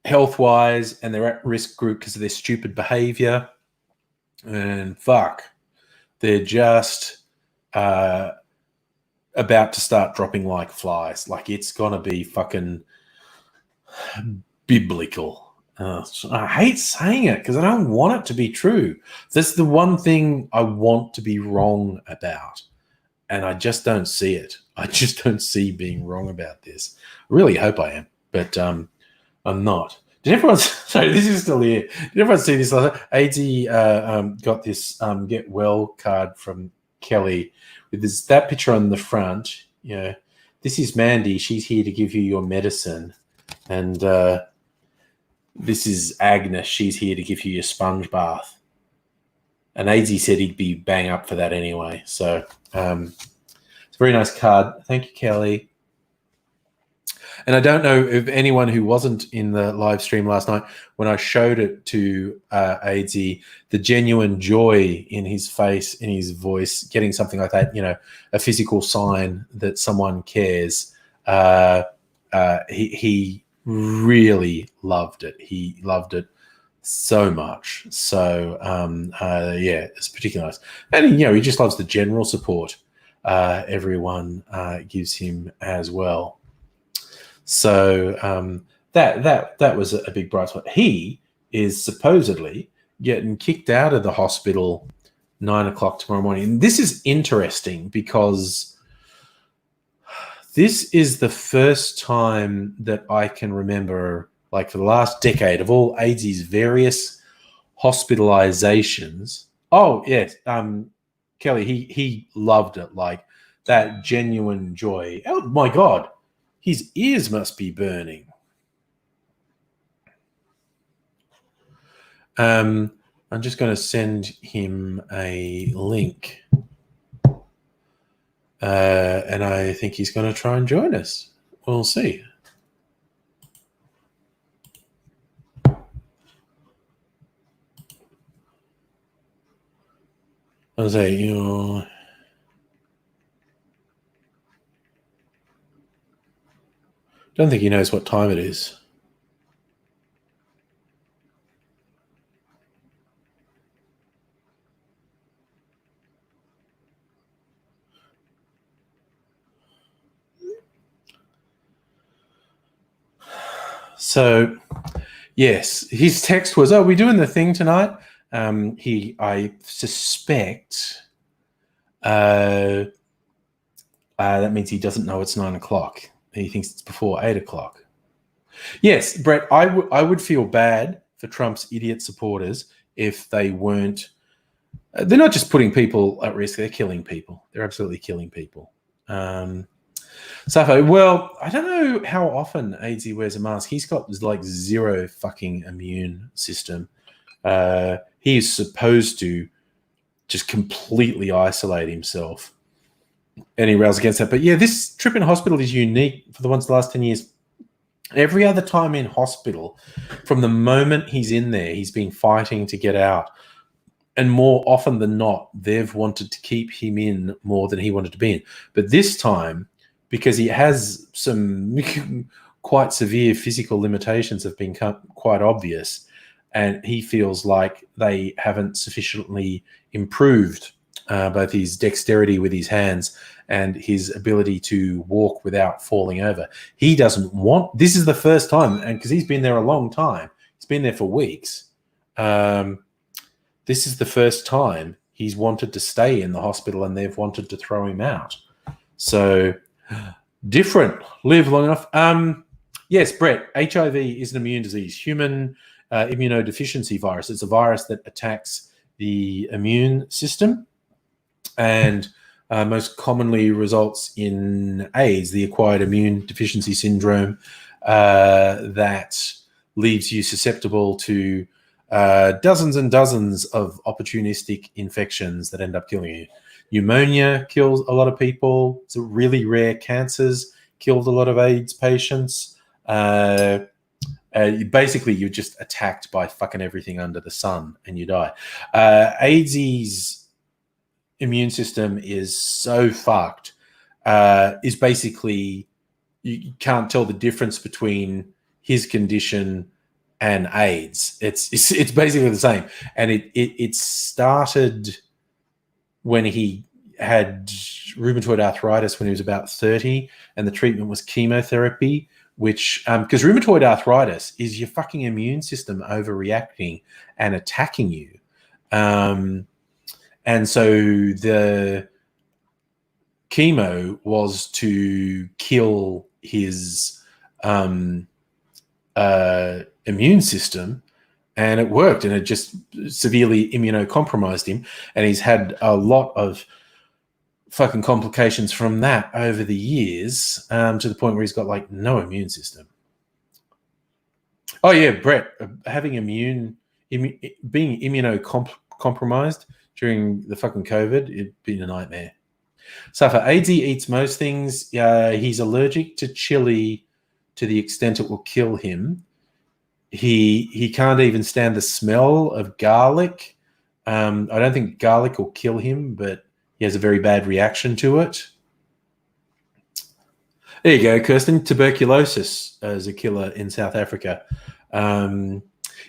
health-wise, and they're at-risk group because of their stupid behavior. And fuck, they're just about to start dropping like flies. Like, it's going to be fucking biblical. I hate saying it because I don't want it to be true. That's the one thing I want to be wrong about, and I just don't see it. I just don't see being wrong about this. I really hope I am, but I'm not. Did everyone? Sorry, this is still here. Did everyone see this? AD got this get well card from Kelly with that picture on the front. You know, this is Mandy. She's here to give you your medicine, and this is Agnes. She's here to give you your sponge bath. And AD said he'd be bang up for that anyway. So it's a very nice card. Thank you, Kelly. And I don't know if anyone who wasn't in the live stream last night, when I showed it to AD, the genuine joy in his face, in his voice, getting something like that, you know, a physical sign that someone cares. He really loved it. He loved it so much. So, yeah, it's particularly nice. And, you know, he just loves the general support everyone gives him as well. So that was a big bright spot. He is supposedly getting kicked out of the hospital 9 o'clock tomorrow morning. And this is interesting because this is the first time that I can remember, like for the last decade, of all AD's various hospitalizations. Oh, yes, Kelly, he loved it, like that genuine joy. Oh, my God. His ears must be burning. I'm just going to send him a link. And I think he's going to try and join us. We'll see. I'll say, you know... Don't think he knows what time it is. So, yes, his text was, "Oh, we're doing the thing tonight." I suspect that means he doesn't know it's 9 o'clock. He thinks it's before 8 o'clock. Yes, Brett, I would feel bad for Trump's idiot supporters if they weren't. They're not just putting people at risk; they're killing people. They're absolutely killing people. Safo, well, I don't know how often AZ wears a mask. He's got like zero fucking immune system. He is supposed to just completely isolate himself. And he rails against that. But yeah, this trip in hospital is unique for the ones the last 10 years. Every other time in hospital, from the moment he's in there, he's been fighting to get out. And more often than not, they've wanted to keep him in more than he wanted to be in. But this time, because he has some quite severe physical limitations have been quite obvious, and he feels like they haven't sufficiently improved both his dexterity with his hands and his ability to walk without falling over. He doesn't want, this is the first time, and because he's been there a long time, he's been there for weeks. This is the first time he's wanted to stay in the hospital and they've wanted to throw him out. So different, live long enough. Yes, Brett, HIV is an immune disease, human immunodeficiency virus. It's a virus that attacks the immune system and most commonly results in AIDS, the acquired immune deficiency syndrome that leaves you susceptible to dozens and dozens of opportunistic infections that end up killing you. Pneumonia kills a lot of people. It's a really rare cancers, killed a lot of AIDS patients. Basically, you're just attacked by fucking everything under the sun and you die. AIDS's immune system is so fucked, is basically, you can't tell the difference between his condition and AIDS. It's basically the same. And it started when he had rheumatoid arthritis when he was about 30, and the treatment was chemotherapy, which because rheumatoid arthritis is your fucking immune system overreacting and attacking you. And so the chemo was to kill his immune system, and it worked, and it just severely immunocompromised him, and he's had a lot of fucking complications from that over the years, to the point where he's got like no immune system. Oh yeah, Brett, being immunocompromised during the fucking COVID, it'd been a nightmare. Safa, AIDS eats most things. He's allergic to chili to the extent it will kill him. He can't even stand the smell of garlic. I don't think garlic will kill him, but he has a very bad reaction to it. There you go, Kirsten. Tuberculosis as a killer in South Africa.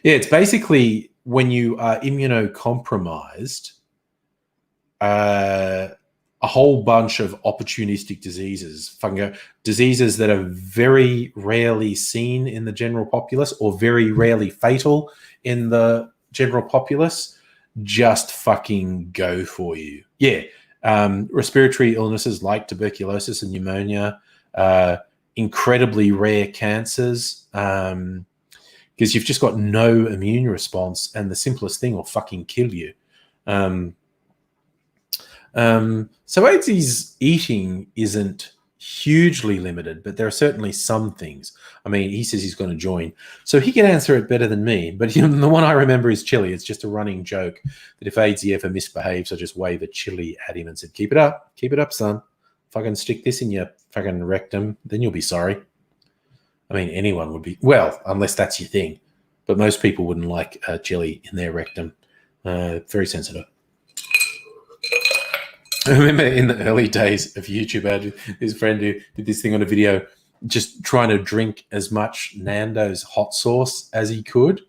It's basically when you are immunocompromised, a whole bunch of opportunistic diseases, diseases that are very rarely seen in the general populace or very rarely fatal in the general populace, just fucking go for you. Yeah. Respiratory illnesses like tuberculosis and pneumonia, incredibly rare cancers, because you've just got no immune response, and the simplest thing will fucking kill you. So AIDS's eating isn't hugely limited, but there are certainly some things. I mean, he says he's going to join, so he can answer it better than me. But the one I remember is chili. It's just a running joke that if AIDSy ever misbehaves, I just wave a chili at him and said, "Keep it up, son. Fucking stick this in your fucking rectum, then you'll be sorry." I mean, anyone would be, well, unless that's your thing. But most people wouldn't like chili in their rectum. Very sensitive. I remember in the early days of YouTube, I had this friend who did this thing on a video just trying to drink as much Nando's hot sauce as he could.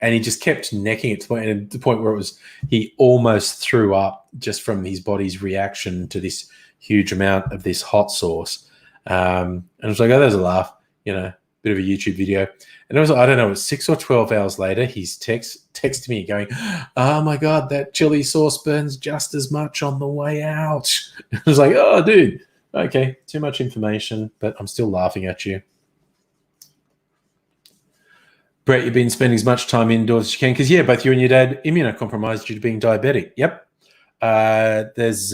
And he just kept necking it to the point where he almost threw up just from his body's reaction to this huge amount of this hot sauce. And I was like, oh, there's a laugh, bit of a YouTube video. And it was, I don't know, it was 6 or 12 hours later, he's texted me going, "Oh my God, that chili sauce burns just as much on the way out." I was like, oh, dude, okay, too much information, but I'm still laughing at you. Brett, you've been spending as much time indoors as you can, because, yeah, both you and your dad immunocompromised due to being diabetic. Yep. There's,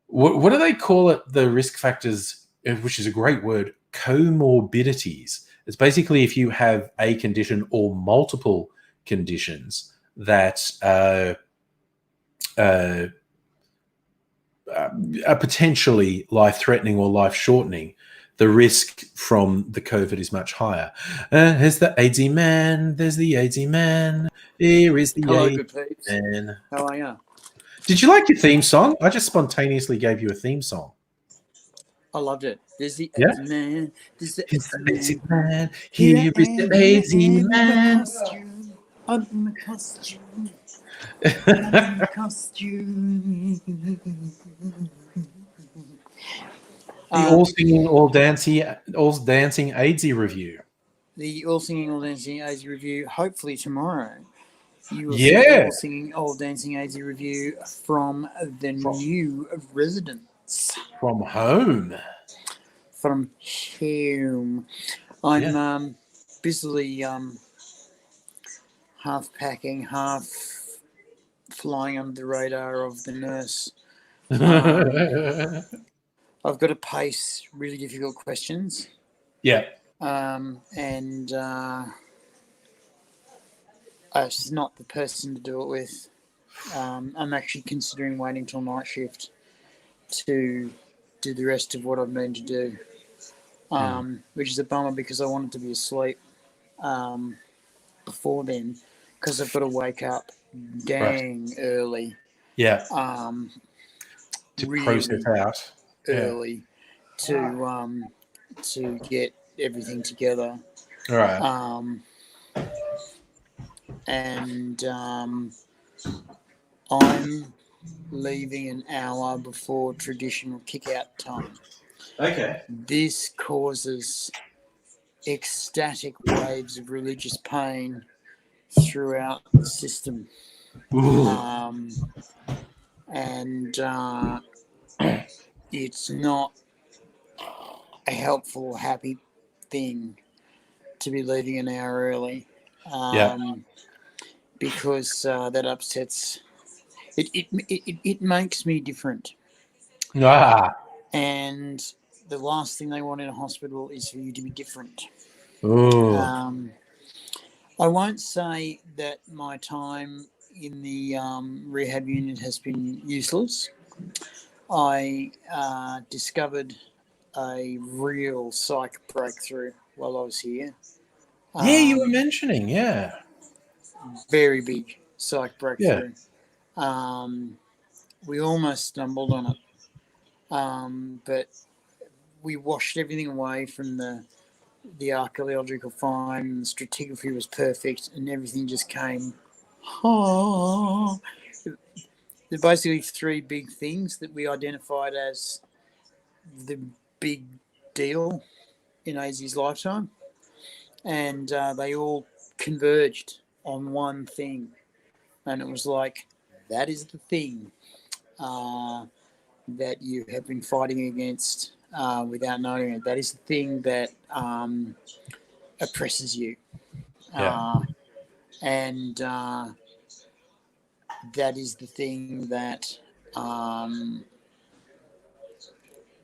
what do they call it, the risk factors, which is a great word, comorbidities. It's basically if you have a condition or multiple conditions that are potentially life-threatening or life-shortening, the risk from the COVID is much higher. Here's the AIDSy man. There's the AIDSy man. Here is the AIDSy man. How are you? Did you like your theme song? I just spontaneously gave you a theme song. I loved it. There's the AIDSy man. There's the AIDSy man. Here is the AIDSy man. I'm in the costume. I'm in the costume. The all singing, all dancing AIDSy review. The all singing, all dancing AIDSy review. Hopefully tomorrow. You will see the all singing, all dancing AIDSy review from the new residence. From home. From home. I'm busily half packing, half flying under the radar of the nurse. I've got to pace really difficult questions. Yeah. She's not the person to do it with. I'm actually considering waiting till night shift to do the rest of what I've been to do, which is a bummer because I wanted to be asleep before then because I've got to wake up early. Yeah. To really process out early to get everything together. All right. And I'm leaving an hour before traditional kick-out time. Okay. This causes ecstatic waves of religious pain throughout the system. Ooh. And it's not a helpful, happy thing to be leaving an hour early, Yeah. because that upsets. It makes me different, Ah. and the last thing they want in a hospital is for you to be different. Ooh. I won't say that my time in the rehab unit has been useless. I discovered a real psych breakthrough while I was here. Yeah, you were Um, mentioning. Yeah. Very big psych Yeah. breakthrough. We almost stumbled on it, but we washed everything away from the archaeological find, and the stratigraphy was perfect, and everything just came. Oh. There are basically three big things that we identified as the big deal in AZ's lifetime, and they all converged on one thing, and it was like, that is the thing that you have been fighting against without knowing it. That is the thing that oppresses you. Yeah. And that is the thing that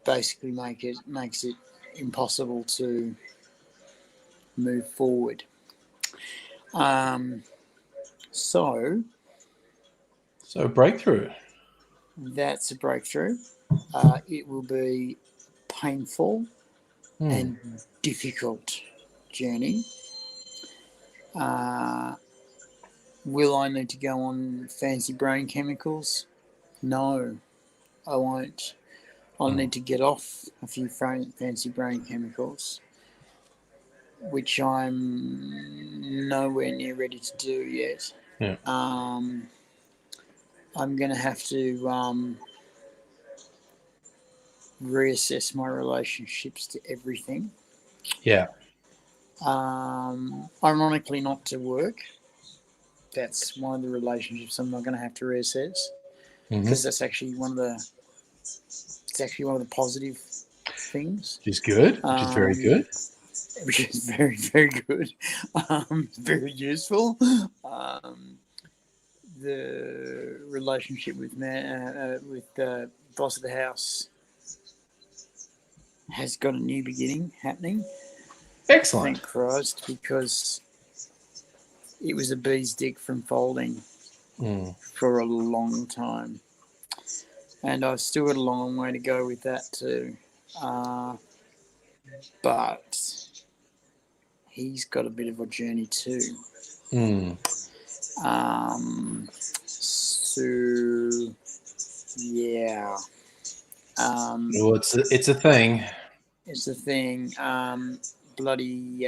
basically makes it impossible to move forward. So So breakthrough. that's a breakthrough. It will be painful Hmm. and difficult journey. Will I need to go on fancy brain chemicals? No, I won't. I'll need to get off a few fancy brain chemicals, which I'm nowhere near ready to do yet. Yeah. I'm going to have to reassess my relationships to everything. Yeah. Ironically, not to work. That's one of the relationships I'm not going to have to reassess, because that's actually one of the positive things. Which is good. Which is very good. Which is very, very good. Very useful. The relationship with the boss of the house has got a new beginning happening. Excellent. Thank Christ, because it was a bee's dick from folding for a long time. And I've still got a long way to go with that too. But he's got a bit of a journey too. So, yeah. Well, it's a thing. It's the thing. Bloody.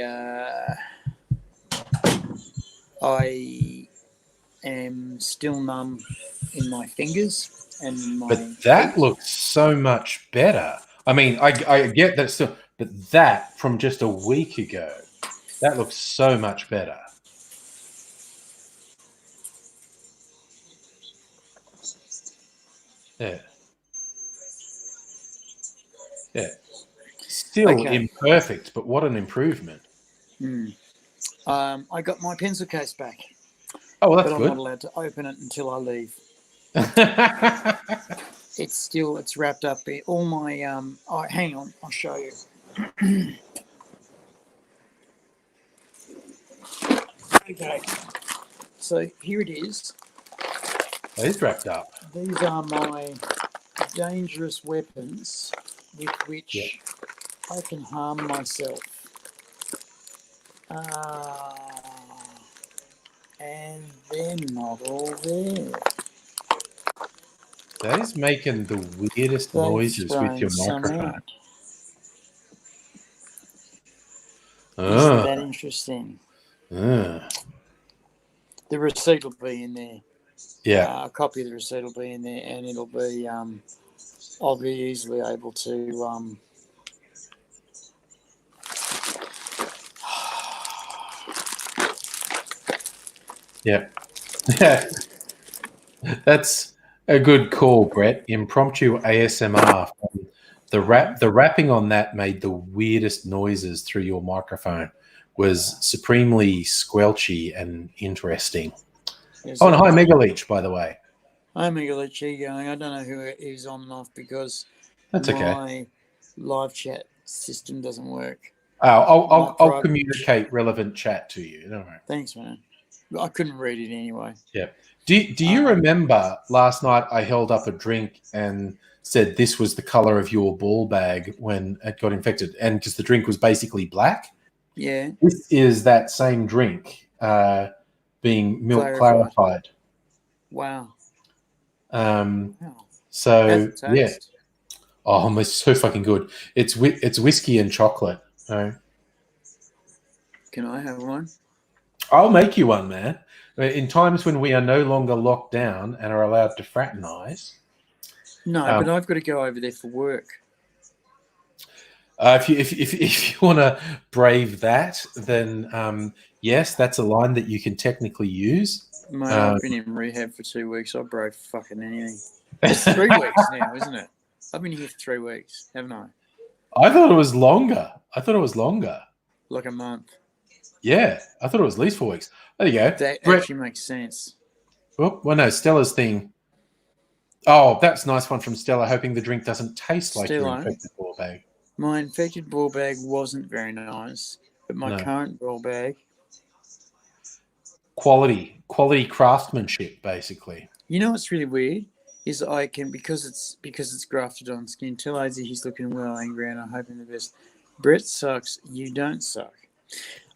I am still numb in my fingers and my But that feet. looks so much better. I mean, I get that still, but that from just a week ago, that looks so much better. Yeah. Yeah. Still Okay. imperfect, but what an improvement. I got my pencil case back, Oh, well, but that's I'm not good. allowed to open it until I leave. It's wrapped up. All my oh, hang on, I'll show you. Okay, so here it is. It is wrapped up. These are my dangerous weapons with Yeah. which I can harm myself. And they're not all there. That is making the weirdest They've noises with thrown your some microphone. out. Isn't Ah, that interesting? ah. The receipt will be in there. Yeah. A copy of the receipt will be in there, and it'll be. I'll be easily able to Yeah. That's a good call, Brett. Impromptu ASMR. The rapping on that made the weirdest noises through your microphone. Was supremely squelchy and interesting. Yes, Oh, and it hi, was. Megaleech, by the way. I'm going to let you going. I don't know who it is on and off because That's okay. my live chat system doesn't work. I'll Private. communicate relevant chat to you. Don't worry. Thanks, man. I couldn't read it anyway. Yeah. Do you remember last night I held up a drink and said this was the color of your ball bag when it got infected, and because the drink was basically black? Yeah. This is that same drink being milk clarified. Wow. Um, Wow. so How's it yeah, taste? oh, it's so fucking good. It's whiskey and chocolate. So Can I have one? I'll make you one, man. In times when we are no longer locked down and are allowed to fraternize. No, but I've got to go over there for work. If you want to brave that, then yes, that's a line that you can technically use. Mate, I've been in rehab for 2 weeks. I brave fucking anything. It's 3 weeks now, isn't it? I've been here for 3 weeks, haven't I? I thought it was longer. Like a month. Yeah, I thought it was at least 4 weeks. There you go. That Brett, actually makes sense. well, no, Stella's thing. Oh, that's a nice one from Stella, hoping the drink doesn't taste like your Stella, infected ball bag. my infected ball bag wasn't very nice, but my current ball bag. Quality craftsmanship, basically. You know what's really weird is I can because it's grafted on skin. Tell Izzy he's looking well angry, and I hope him the best. Brett sucks. You don't suck.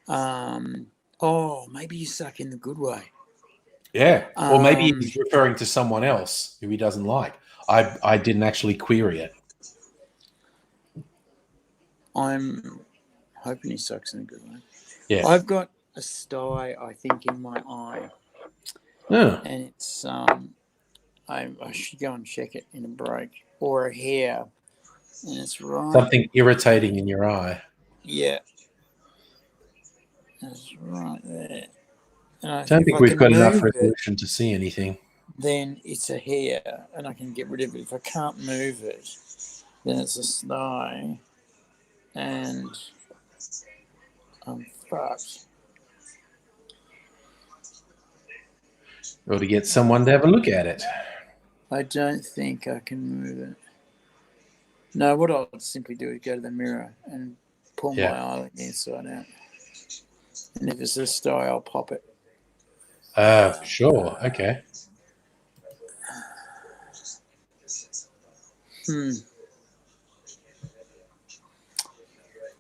Oh, maybe you suck in the good way. Yeah, or maybe he's referring to someone else who he doesn't like. I didn't actually query it. I'm hoping he sucks in a good way. Yeah, I've got a sty, I think, in my eye, and it's I should go and check it in a break, or a hair, and it's right. Something irritating in your eye. Yeah, it's right there. And I don't think we've got enough resolution to see anything. Then it's a hair, and I can get rid of it. If I can't move it, then it's a sty, and I'm fucked. Or to get someone to have a look at it. I don't think I can move it. No, what I'll simply do is go to the mirror and pull my eyelid inside out. And if it's a sty, I'll pop it. Sure. Okay.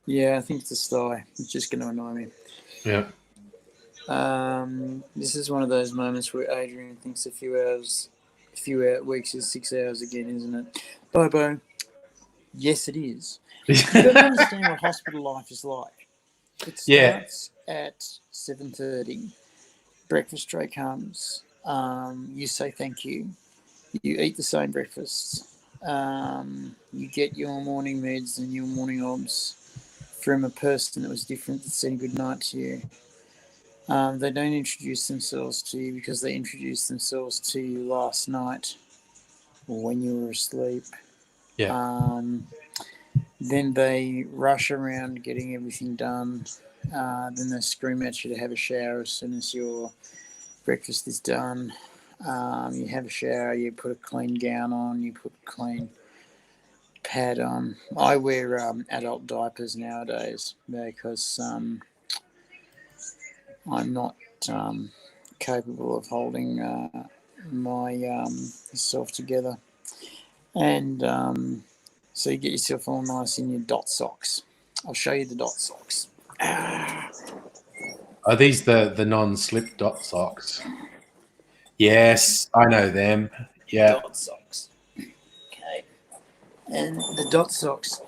Yeah, I think it's a sty. It's just going to annoy me. Yeah. This is one of those moments where Adrian thinks a few weeks is 6 hours again, isn't it? Bobo. Yes, it is. You don't understand what hospital life is like. It starts at 7:30. Breakfast tray comes. You say thank you. You eat the same breakfast. You get your morning meds and your morning obs from a person that was different that said good night to you. They don't introduce themselves to you because they introduced themselves to you last night when you were asleep. Yeah. Then they rush around getting everything done. Then they scream at you to have a shower as soon as your breakfast is done. You have a shower, you put a clean gown on, you put a clean pad on. I wear adult diapers nowadays because I'm not capable of holding myself together. And so you get yourself all nice in your dot socks. I'll show you the dot socks. Are these the non-slip dot socks? Yes, I know them. Yeah. Dot socks. Okay. And the dot socks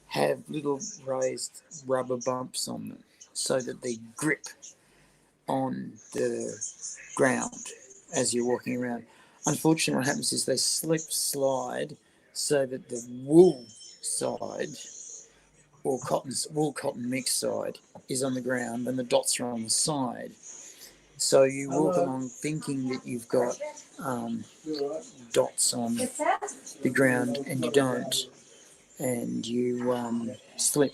have little raised rubber bumps on them so that they grip on the ground as you're walking around. Unfortunately, what happens is they slide so that the wool side or wool cotton mix side is on the ground and the dots are on the side. So you walk along thinking that you've got dots on the ground, and you don't, and you slip.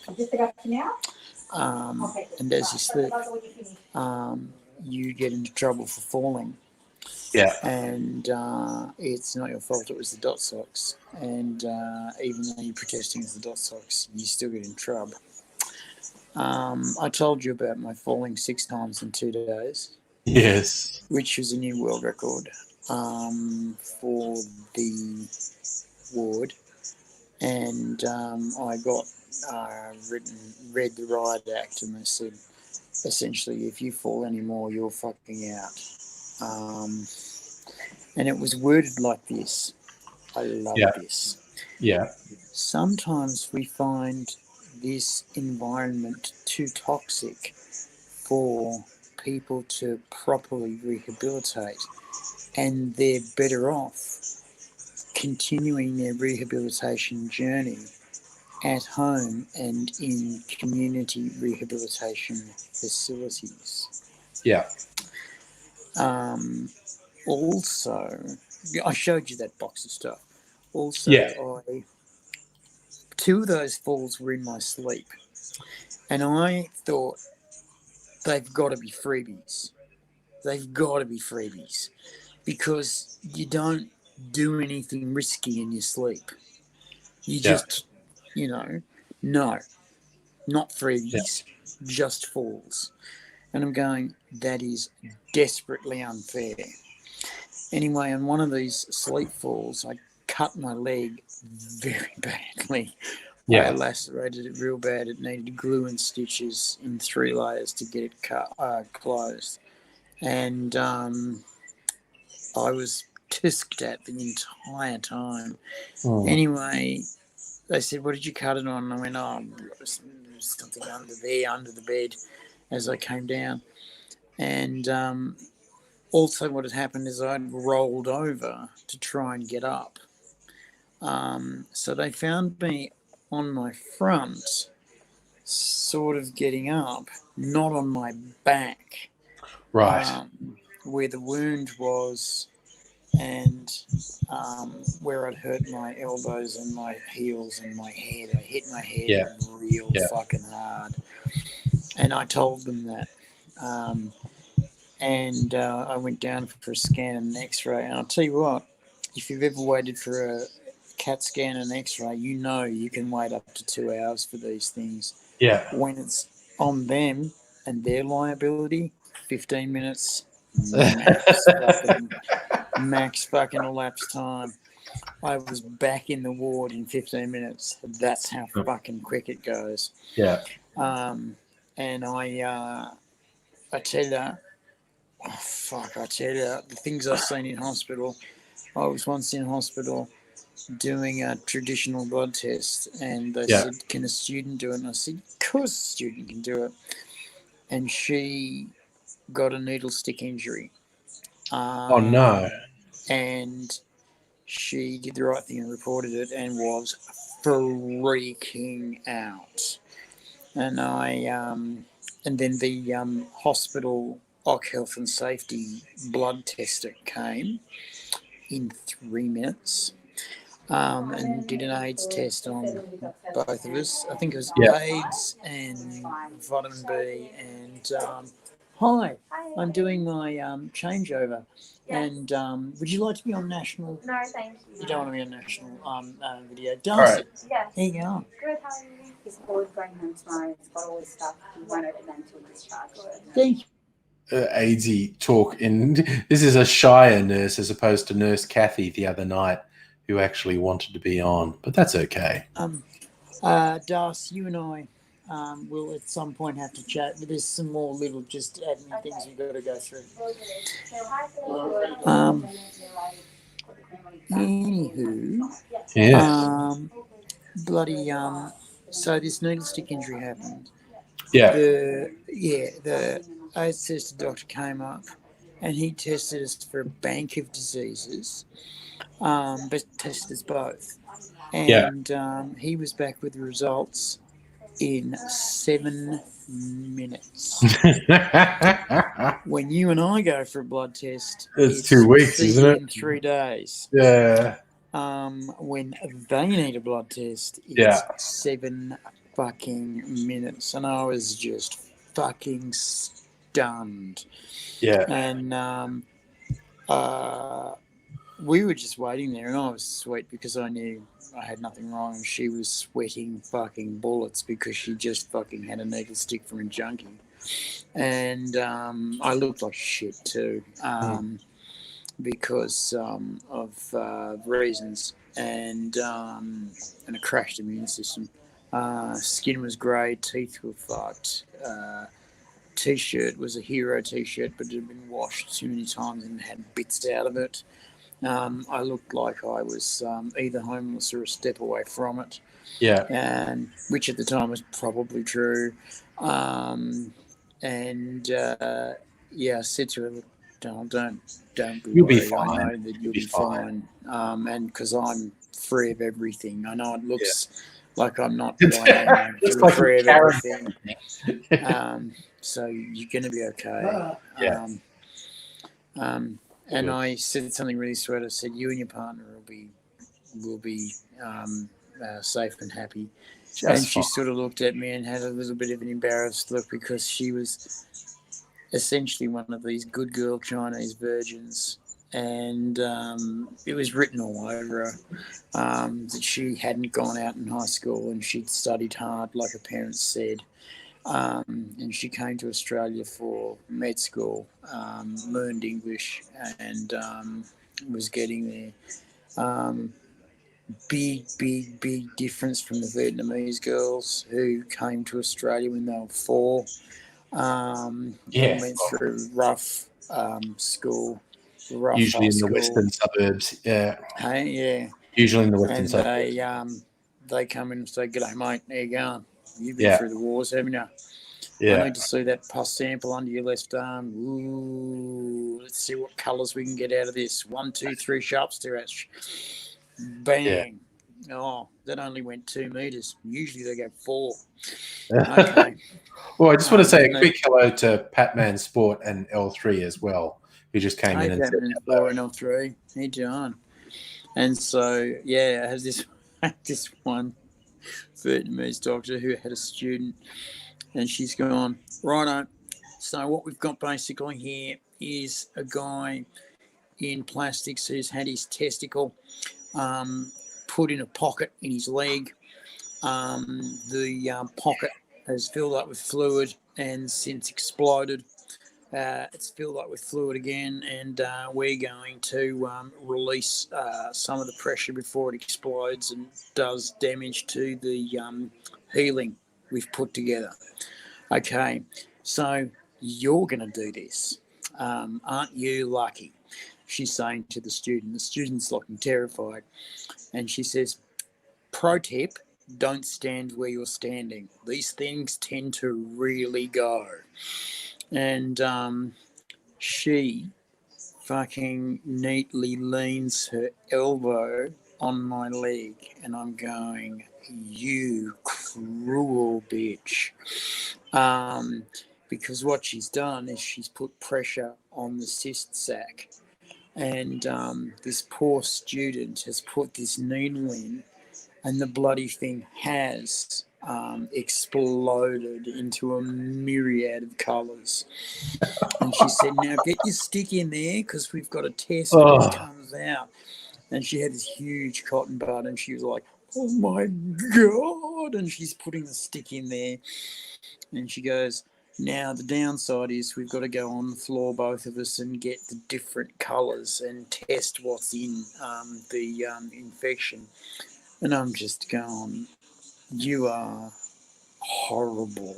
And as you slip, you get into trouble for falling. Yeah. And it's not your fault, it was the dot socks. And even though you're protesting as the dot socks, you still get in trouble. I told you about my falling 6 times in 2 days. Yes. Which was a new world record for the ward. And I got read the riot act, and they said, essentially, if you fall anymore, you're fucking out. And it was worded like this. I love this. Yeah. Sometimes we find this environment too toxic for people to properly rehabilitate, and they're better off continuing their rehabilitation journey at home and in community rehabilitation facilities. Yeah. Also, I showed you that box of stuff. Also, Yeah. 2 of those falls were in my sleep, and I thought, they've got to be freebies. They've got to be freebies, because you don't do anything risky in your sleep. You just, no, not freebies, just falls. And I'm going, that is desperately unfair. Anyway, on one of these sleep falls, I cut my leg very badly. Yeah. I lacerated it real bad. It needed glue and stitches in 3 layers to get it closed. And I was tisked at the entire time. Anyway, they said, what did you cut it on? And I went, there's something under the bed, as I came down. And also what had happened is I'd rolled over to try and get up. So they found me on my front, sort of getting up, not on my back. Right. Where the wound was, and where I'd hurt my elbows and my heels and my head. I hit my head real fucking hard. And I told them that. And I went down for a scan and an x-ray. And I'll tell you what, if you've ever waited for a CAT scan and an x-ray, you know you can wait up to 2 hours for these things. Yeah. When it's on them and their liability, 15 minutes, max fucking elapsed time. I was back in the ward in 15 minutes. That's how fucking quick it goes. Yeah. And I tell you, I tell you, the things I've seen in hospital. I was once in hospital doing a traditional blood test, and they said, can a student do it? And I said, of course a student can do it. And she got a needle stick injury. Oh, no. And she did the right thing and reported it and was freaking out. And and then the hospital OC Health and Safety blood tester came in 3 minutes and did an AIDS test on both of us. I think it was AIDS and vitamin B. And hi, I'm doing my changeover. And would you like to be on national? No, thank you. You don't want to be on national video. Darcy, Yes. there you go. Good, how are you? He's always going home tomorrow. He's got all his stuff. He won't open them until discharge. Thank you. AIDSy talk in. This is a shyer nurse as opposed to Nurse Kathy the other night, who actually wanted to be on, but that's okay. Darcy, you and I will at some point have to chat, but there's some more little just admin things we've got to go through. Anywho, bloody so this needle stick injury happened. The AIDS tester doctor came up and he tested us for a bank of diseases, but tested us both. And he was back with the results in 7 minutes. When you and I go for a blood test, It's 2 weeks, see isn't you it? in 3 days. Yeah. When they need a blood test, it's Yeah. 7 fucking minutes. And I was just fucking stunned. Yeah. And we were just waiting there, and I was sweet because I knew I had nothing wrong, and she was sweating fucking bullets because she just fucking had a needle stick from a junkie. And I looked like shit too, because of reasons, and a crashed immune system. Skin was grey, teeth were fucked. T-shirt was a hero T-shirt, but it had been washed too many times and had bits out of it. I looked like I was either homeless or a step away from it. Yeah. And which at the time was probably true. Yeah, I said to her, don't be You'll be worried. fine. I know that you'll be fine. And because I'm free of everything. I know it looks like I'm not, but I am actually like free of Karen. everything. So you're going to be okay. Yeah. And I said something really sweet. I said, you and your partner will be safe and happy. And she sort of looked at me and had a little bit of an embarrassed look because she was essentially one of these good girl Chinese virgins. And it was written all over her that she hadn't gone out in high school and she'd studied hard, like her parents said. And she came to Australia for med school, learned English, and was getting there. Big difference from the Vietnamese girls who came to Australia when they were 4. And went through rough school. Usually in the western suburbs. Yeah. Hey, yeah. Usually in the western suburbs. And they come in and say, "G'day, mate. How you going? You've been through the wars, haven't you? Yeah. I need to see that pus sample under your left arm. Ooh, let's see what colours we can get out of this. 1, 2, 3 sharp stirrups. Bang. Yeah. Oh, that only went 2 meters. Usually they go 4. Okay. Well, I just want to say a quick hello to Patman Sport and L3 as well, who just came in and said hello. And L3. Hey, John. And so, yeah, I had this one Vietnamese doctor who had a student, and she's gone, righto. So what we've got basically here is a guy in plastics who's had his testicle put in a pocket in his leg. The pocket has filled up with fluid and since exploded. It's filled up with fluid again, and we're going to release some of the pressure before it explodes and does damage to the healing we've put together. Okay, so you're going to do this. Aren't you lucky? She's saying to the student. The student's looking terrified. And she says, pro tip, don't stand where you're standing. These things tend to really go. And she fucking neatly leans her elbow on my leg. And I'm going, you cruel bitch. Because what she's done is she's put pressure on the cyst sac. And this poor student has put this needle in, and the bloody thing has exploded into a myriad of colours. And she said, now get your stick in there because we've got a test when it comes out. And she had this huge cotton bud, and she was like, oh my God. And she's putting the stick in there. And she goes, now the downside is we've got to go on the floor, both of us, and get the different colours and test what's in the infection. And I'm just going, you are horrible.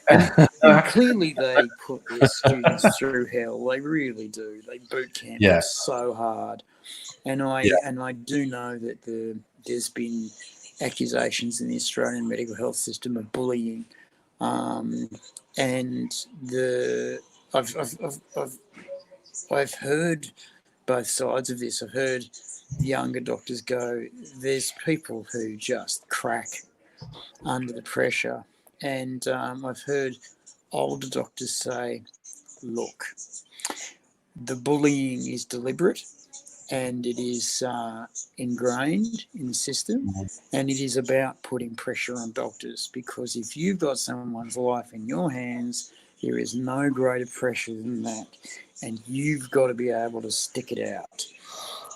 And clearly they put their students through hell. They really do. They boot camp them so hard. And I do know that there's been accusations in the Australian medical health system of bullying. And I've heard both sides of this. I've heard younger doctors go, there's people who just crack under the pressure, And I've heard older doctors say, look, the bullying is deliberate and it is ingrained in the system, and it is about putting pressure on doctors, because if you've got someone's life in your hands, there is no greater pressure than that, and you've got to be able to stick it out.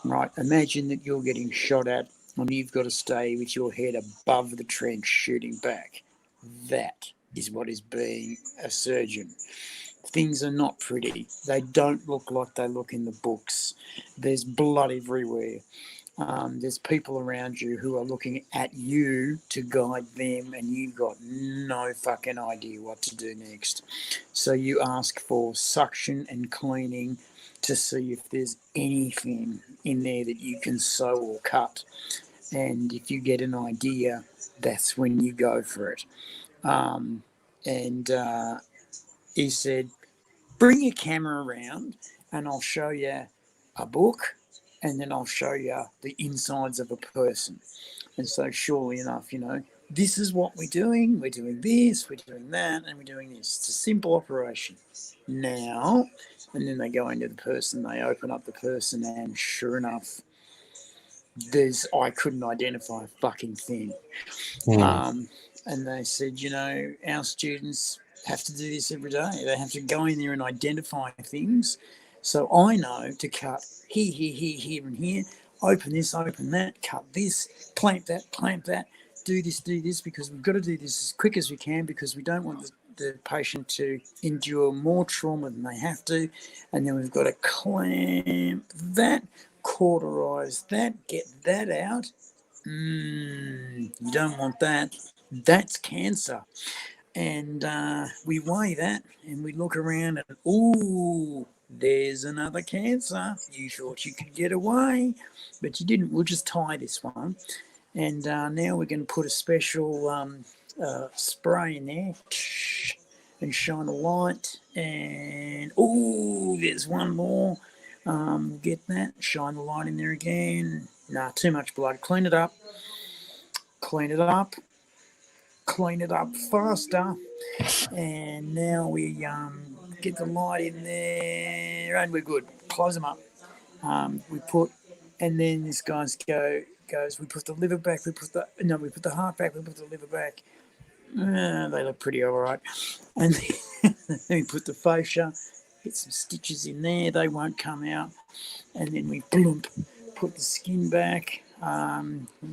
Right? Imagine that you're getting shot at and you've got to stay with your head above the trench shooting back. That is what is being a surgeon. Things are not pretty. They don't look like they look in the books. There's blood everywhere. There's people around you who are looking at you to guide them, and you've got no fucking idea what to do next. So you ask for suction and cleaning to see if there's anything in there that you can sew or cut. And if you get an idea, that's when you go for it. And he said, bring your camera around and I'll show you a book, and then I'll show you the insides of a person. And so surely enough, this is what we're doing. We're doing this, we're doing that, and we're doing this. It's a simple operation. Now, and then they go into the person, they open up the person, and sure enough, I couldn't identify a fucking thing. And they said, our students have to do this every day. They have to go in there and identify things. So I know to cut here, and here, open this, open that, cut this, clamp that, do this, because we've got to do this as quick as we can, because we don't want the patient to endure more trauma than they have to. And then we've got to clamp that, cauterize that, get that out. You don't want that. That's cancer. And we weigh that and we look around and, ooh, there's another cancer. You thought you could get away, but you didn't. We'll just tie this one. And now we're going to put a special spray in there and shine a light. And, ooh, there's one more. Get that, shine the light in there again. Nah, too much blood. Clean it up faster. And now we get the light in there and we're good. Close them up. And then this guy goes, we put the liver back, we put the heart back, we put the liver back. They look pretty all right. And then we put the fascia, get some stitches in there, they won't come out. And then we put the skin back.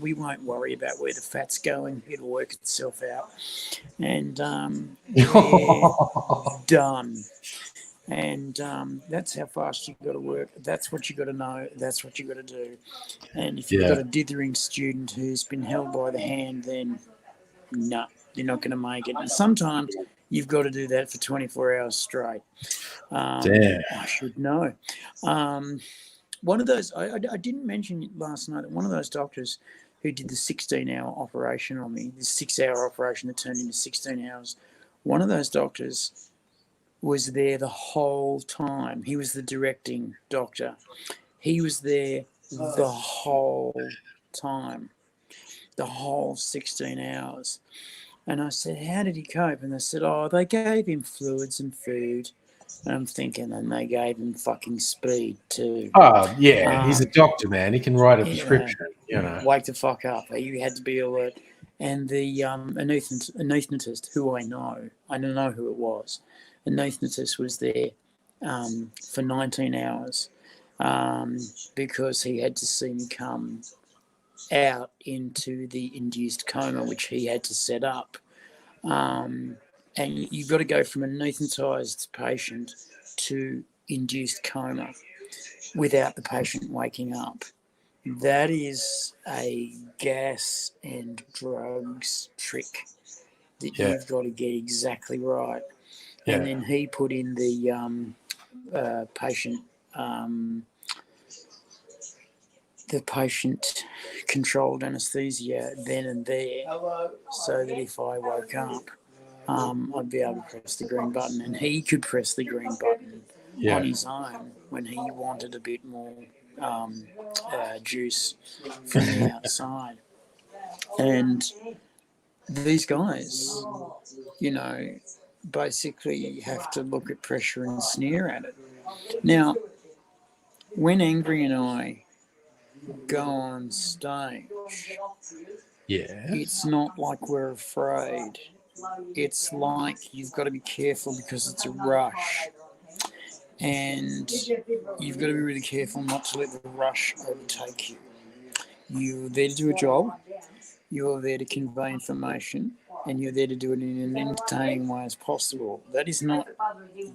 We won't worry about where the fat's going. It'll work itself out. And we're done. And that's how fast you've got to work. That's what you've got to know. That's what you've got to do. And if you've got a dithering student who's been held by the hand, then no, you're not going to make it. And sometimes you've got to do that for 24 hours straight. Damn. I should know. One of those, I didn't mention last night, that one of those doctors who did the 16-hour operation on me, the 6-hour operation that turned into 16 hours, one of those doctors was there the whole time. He was the directing doctor. He was there the whole time, the whole 16 hours. And I said, how did he cope? And they said, they gave him fluids and food. And I'm thinking, and they gave him fucking speed too. Oh, yeah, he's a doctor, man. He can write a prescription, Wake the fuck up. You had to be alert. And the anaesthetist, who I know who it was, anaesthetist was there for 19 hours because he had to see me come out into the induced coma, which he had to set up. And you've got to go from anaesthetised patient to induced coma without the patient waking up. That is a gas and drugs trick that you've got to get exactly right. Yeah. And then he put in the patient controlled anaesthesia then and there, so that if I woke up, I'd be able to press the green button, and he could press the green button on his own when he wanted a bit more juice from the outside. And these guys, you know, basically have to look at pressure and sneer at it. Now, when Angry and I go on stage, Yeah. it's not like we're afraid. It's like you've got to be careful because it's a rush. And you've got to be really careful not to let the rush overtake you. You're there to do a job, you're there to convey information, and you're there to do it in an entertaining way as possible. That is not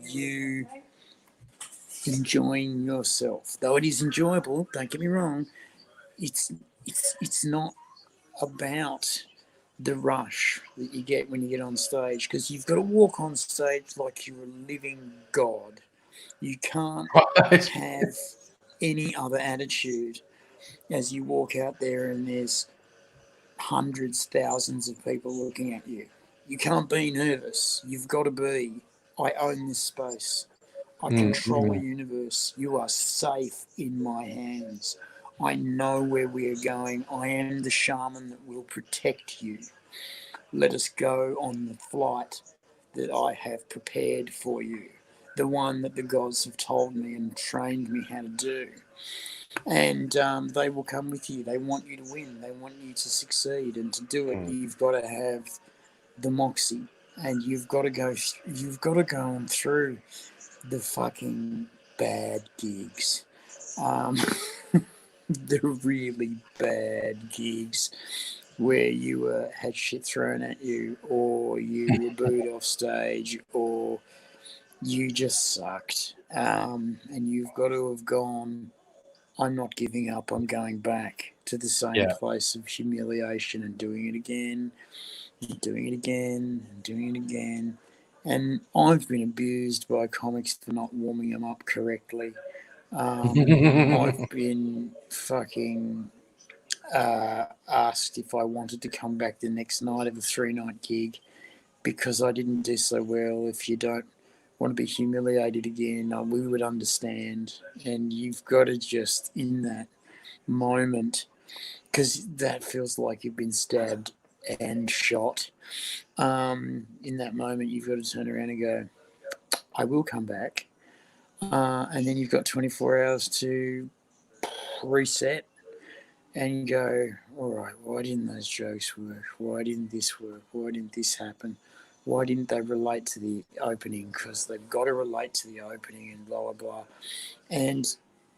you enjoying yourself. Though it is enjoyable, don't get me wrong, it's not about the rush that you get when you get on stage, because you've got to walk on stage like you're a living god. You can't Right. have any other attitude as you walk out there and there's hundreds, thousands of people looking at you. You can't be nervous. You've got to be, I own this space. I control the universe. You are safe in my hands. I know where we are going. I am the shaman that will protect you. Let us go on the flight that I have prepared for you, the one that the gods have told me and trained me how to do. And they will come with you. They want you to win. They want you to succeed. And to do it, you've got to have the moxie, and you've got to go. You've got to go on through the fucking bad gigs, the really bad gigs where you had shit thrown at you, or you were booed off stage, or you just sucked, and you've got to have gone, I'm not giving up, I'm going back to the same place of humiliation and doing it again, and doing it again, and doing it again. And I've been abused by comics for not warming them up correctly. I've been fucking asked if I wanted to come back the next night of a 3-night gig because I didn't do so well. If you don't want to be humiliated again, we would understand. And you've got to just, in that moment, because that feels like you've been stabbed and shot, in that moment you've got to turn around and go, I will come back. And then you've got 24 hours to reset and go, all right, why didn't those jokes work? Why didn't this work? Why didn't this happen? Why didn't they relate to the opening? Because they've got to relate to the opening and blah, blah, blah. And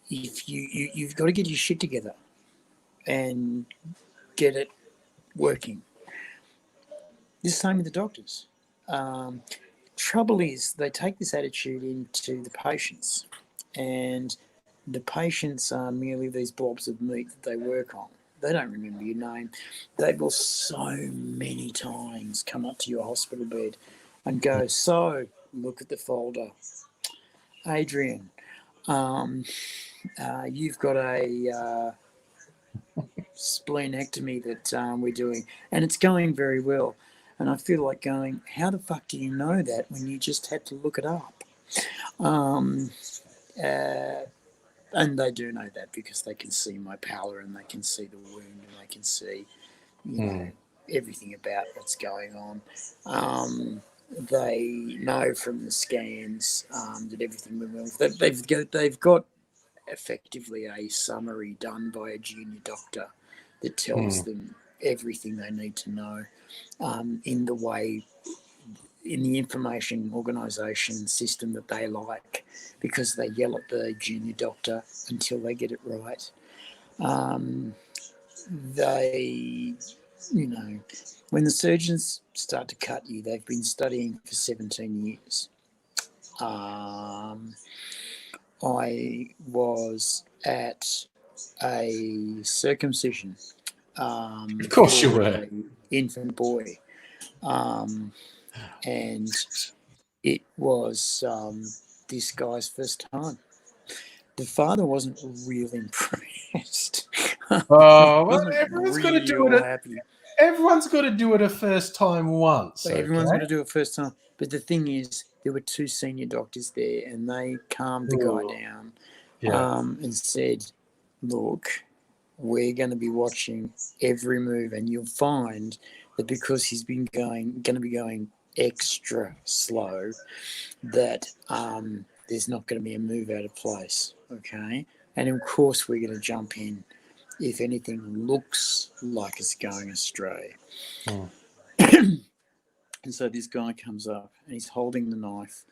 if you've got to get your shit together and get it working. The same with the doctors. Trouble is, they take this attitude into the patients, and the patients are merely these blobs of meat that they work on. They don't remember your name. They will so many times come up to your hospital bed and go, so, look at the folder. Adrian, you've got a splenectomy that we're doing, and it's going very well. And I feel like going, how the fuck do you know that when you just had to look it up? And they do know that because they can see my pallor and they can see the wound and they can see, you know, everything about what's going on. They know from the scans that everything went well. They've got effectively a summary done by a junior doctor that tells them everything they need to know in the information organisation system that they like, because they yell at the junior doctor until they get it right. They, you know, when the surgeons start to cut you, they've been studying for 17 years. I was at a circumcision. Of course you were. Infant boy. And it was this guy's first time. The father wasn't real impressed. Oh, well, everyone's got to do it. Happy. Everyone's got to do it a first time once. Everyone's got to do it first time. But the thing is, there were 2 senior doctors there, and they calmed the guy down and said, look, we're going to be watching every move, and you'll find that because he's been going to be going extra slow, that there's not going to be a move out of place. Okay, and of course we're going to jump in if anything looks like it's going astray. And so this guy comes up and he's holding the knife,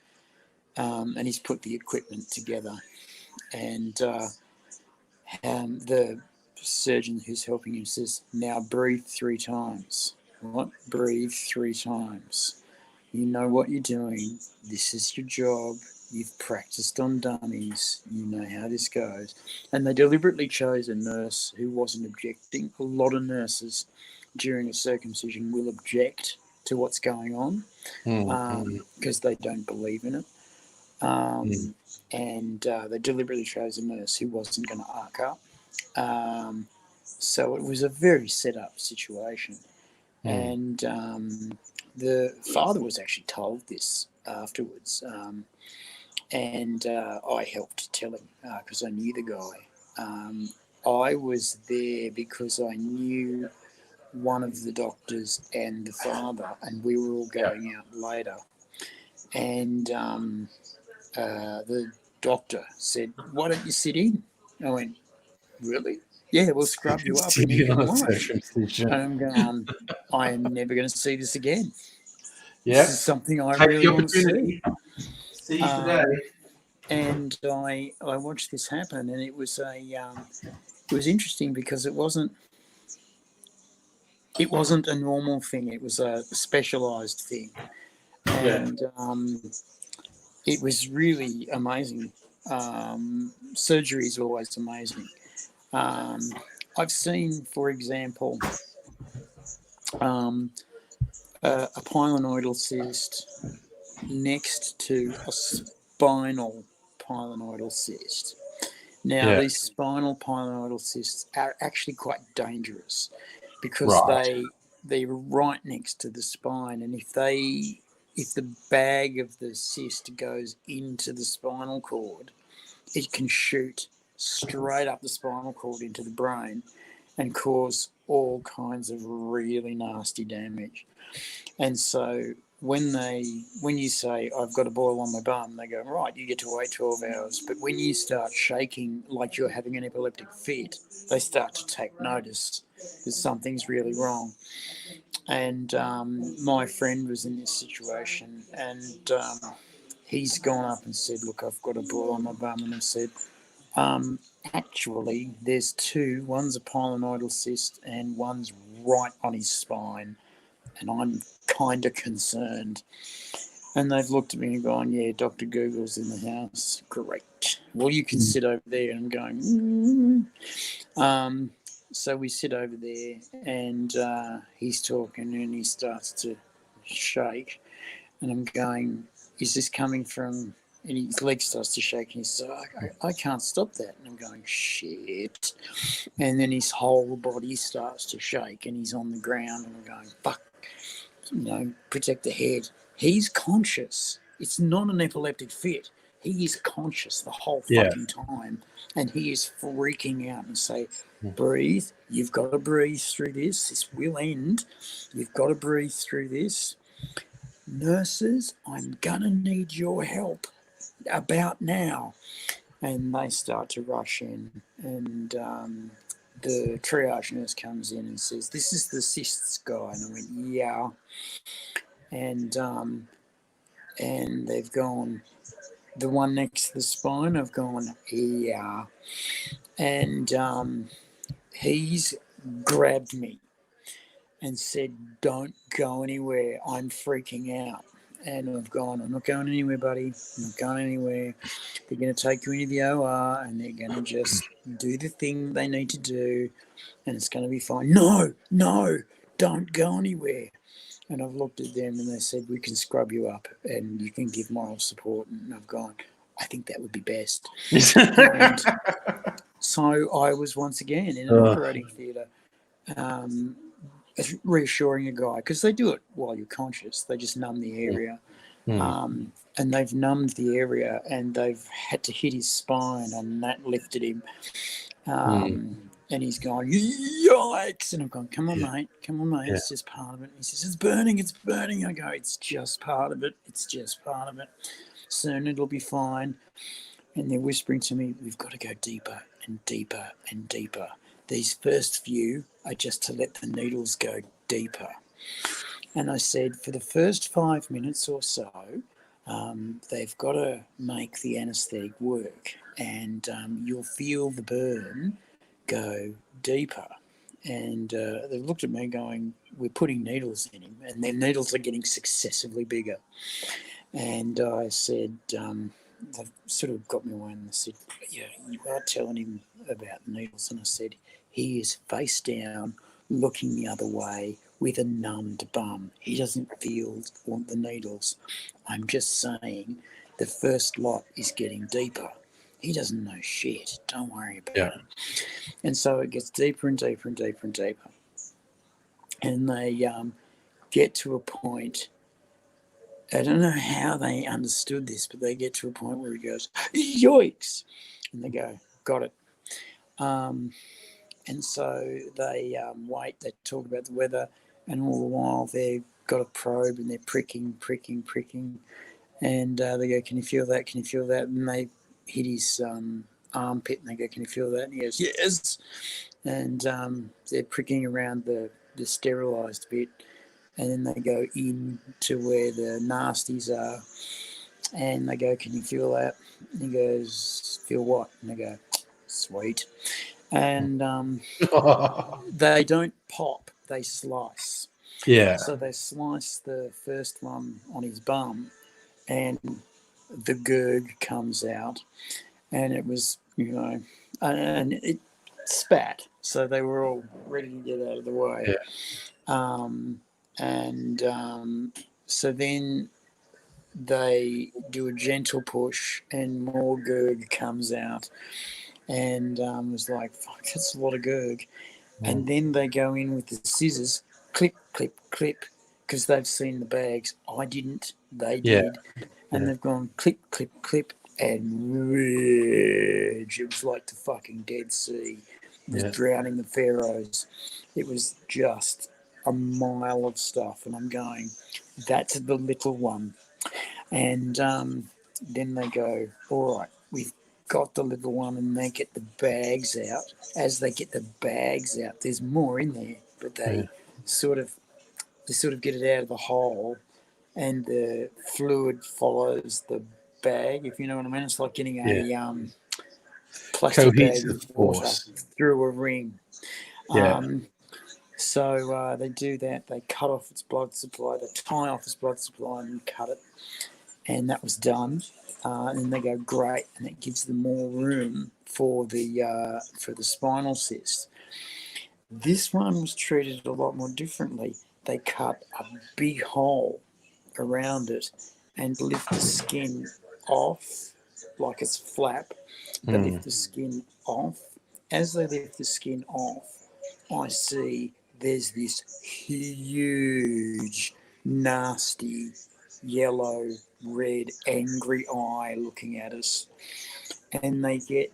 and he's put the equipment together, and the surgeon who's helping him says, "Now breathe 3 times." What? Breathe 3 times. You know what you're doing. This is your job. You've practiced on dummies. You know how this goes. And they deliberately chose a nurse who wasn't objecting. A lot of nurses during a circumcision will object to what's going on because they don't believe in it. And they deliberately chose a nurse who wasn't going to arc up. So it was a very set up situation. And the father was actually told this afterwards. And I helped tell him because I knew the guy. I was there because I knew one of the doctors and the father, and we were all going out later. And the doctor said, "Why don't you sit in?" I went, "Really? Yeah, we'll scrub you up and you can watch." And I'm going, I am never going to see this again. Yeah. This is something I Take really the want to see. Seize the day. And I watched this happen, and it was interesting because it wasn't a normal thing. It was a specialised thing, and it was really amazing. Surgery is always amazing. I've seen, for example, a pylenoidal cyst next to a spinal pylenoidal cyst. Now, these spinal pylenoidal cysts are actually quite dangerous because they're right next to the spine, and if the bag of the cyst goes into the spinal cord, it can shoot straight up the spinal cord into the brain and cause all kinds of really nasty damage. And so when you say, "I've got a boil on my bum," they go, "Right, you get to wait 12 hours." But when you start shaking like you're having an epileptic fit, they start to take notice that something's really wrong. And my friend was in this situation, and he's gone up and said, "Look, I've got a boil on my bum." And I said, "Actually, there's 2. One's a pylenoidal cyst and one's right on his spine. And I'm kind of concerned." And they've looked at me and gone, "Yeah, Dr. Google's in the house." Great. Well, you can sit over there. And I'm going, So we sit over there, and he's talking, and he starts to shake. And I'm going, "Is this coming from..." And his leg starts to shake, and he says, I can't stop that." And I'm going, "Shit." And then his whole body starts to shake, and he's on the ground, and I'm going, "Fuck, protect the head." He's conscious. It's not an epileptic fit. He is conscious the whole fucking time, and he is freaking out and say, "Breathe. You've got to breathe through this. This will end. You've got to breathe through this. Nurses, I'm going to need your help about now." And they start to rush in, and the triage nurse comes in and says, "This is the cysts guy." And I went, "Yeah." And they've gone, "The one next to the spine?" I've gone, "Yeah." And he's grabbed me and said, "Don't go anywhere. I'm freaking out." And I've gone, "I'm not going anywhere, buddy. I'm not going anywhere. They're going to take you into the OR, and they're going to just do the thing they need to do, and it's going to be fine." "No, don't go anywhere." And I've looked at them, and they said, "We can scrub you up, and you can give moral support." And I've gone, "I think that would be best." And so I was once again in an operating theatre, reassuring a guy, because they do it while you're conscious. They just numb the area. And they've numbed the area, and they've had to hit his spine, and that lifted him. And he's going, yikes. And I'm going, come on, mate. Come on, mate. Yeah. It's just part of it. And he says, it's burning. It's burning. I go, it's just part of it. It's just part of it. Soon it'll be fine. And they're whispering to me, we've got to go deeper and deeper and deeper. These first few are just to let the needles go deeper. And I said, for the first 5 minutes or so, they've got to make the anaesthetic work, and you'll feel the burn go deeper. And they've looked at me going, we're putting needles in him, and their needles are getting successively bigger. And I said, they've sort of got me away, and they said, yeah, you are telling him about the needles. And I said, he is face down, looking the other way with a numbed bum. He doesn't feel the needles. I'm just saying the first lot is getting deeper. He doesn't know shit. Don't worry about it. And so it gets deeper and deeper and deeper and deeper. And they get to a point, I don't know how they understood this, but they get to a point where he goes, yoicks. And they go, got it. And so they wait, they talk about the weather, and all the while they've got a probe and they're pricking. And they go, can you feel that? Can you feel that? And they hit his armpit, and they go, can you feel that? And he goes, yes. And they're pricking around the sterilised bit, and then they go in to where the nasties are, and they go, can you feel that? And he goes, feel what? And they go, sweet. And they don't pop, they slice. Yeah. So they slice the first one on his bum, and the gurg comes out, and it was, and it spat. So they were all ready to get out of the way. Yeah. So then they do a gentle push, and more gurg comes out, and was like, fuck, that's a lot of gurg. And then they go in with the scissors, clip, clip, clip, because they've seen the bags. I didn't, they did. And they've gone clip, clip, clip, and rage. It was like the fucking Dead Sea. It was drowning the Pharaohs. It was just a mile of stuff. And I'm going, that's the little one. And then they go, all right, we've got the little one, and they get the bags out. As they get the bags out, there's more in there, but they sort of get it out of the hole, and the fluid follows the bag, if you know what I mean. It's like getting a plastic bag of water through a ring. So they do that. They cut off its blood supply. They tie off its blood supply and cut it. And that was done. And they go, great. And it gives them more room for the spinal cyst. This one was treated a lot more differently. They cut a big hole around it and lift the skin off like it's flap. They lift the skin off. As they lift the skin off, I see there's this huge, nasty, yellow, red, angry eye looking at us. And they get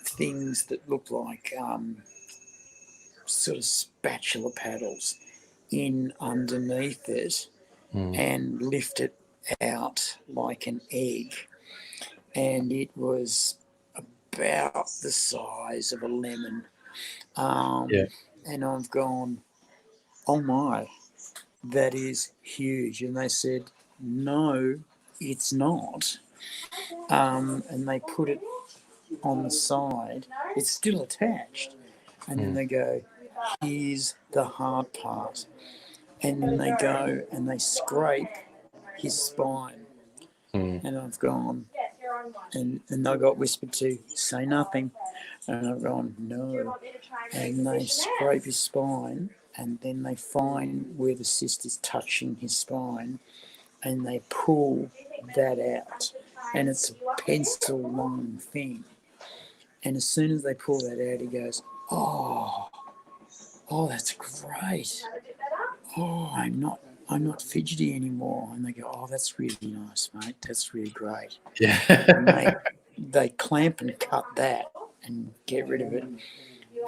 things that look like sort of spatula paddles in underneath it and lift it out like an egg. And it was about the size of a lemon. And I've gone, oh my, that is huge. And they said, no, it's not. And they put it on the side. It's still attached. And then they go, here's the hard part. And then they go and they scrape his spine. And I've gone, and I got whispered to, say nothing. And I've gone, no. And they scrape his spine, and then they find where the cyst is touching his spine, and they pull that out. And it's a pencil-long thing. And as soon as they pull that out, he goes, oh, that's great. Oh, I'm not fidgety anymore. And they go, oh, that's really nice, mate. That's really great. Yeah. And they clamp and cut that, and get rid of it.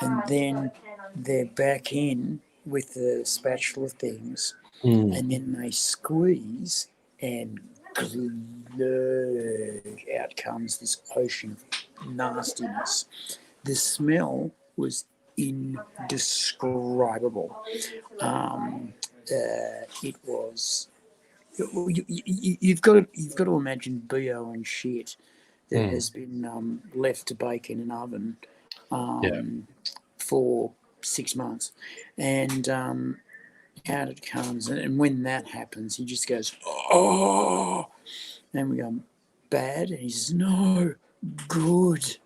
And then they're back in with the spatula things, and then they squeeze and glurg, out comes this ocean of nastiness. The smell was indescribable. It was. You've got to imagine BO and shit that has been left to bake in an oven for 6 months, and out it comes. And when that happens, he just goes, "Oh," and we go, "Bad," and he says, "No, good."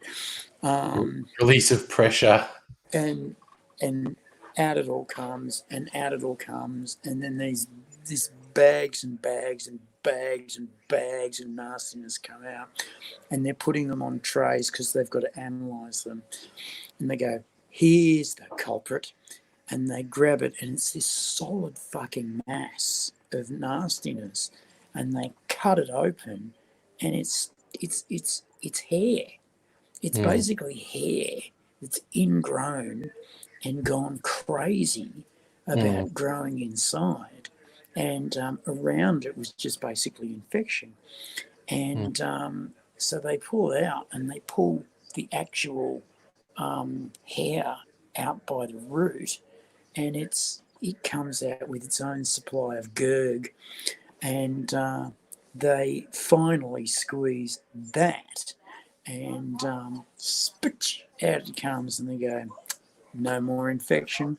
Release of pressure. And out it all comes, and out it all comes, and then these bags and bags and bags and bags of nastiness come out, and they're putting them on trays because they've got to analyse them. And they go, "Here's the culprit," and they grab it, and it's this solid fucking mass of nastiness, and they cut it open, and it's hair. It's basically hair that's ingrown and gone crazy about growing inside, and around it was just basically infection. And so they pull it out, and they pull the actual hair out by the root, and it comes out with its own supply of gurg, and they finally squeeze that, and spit, out it comes, and they go, "No more infection."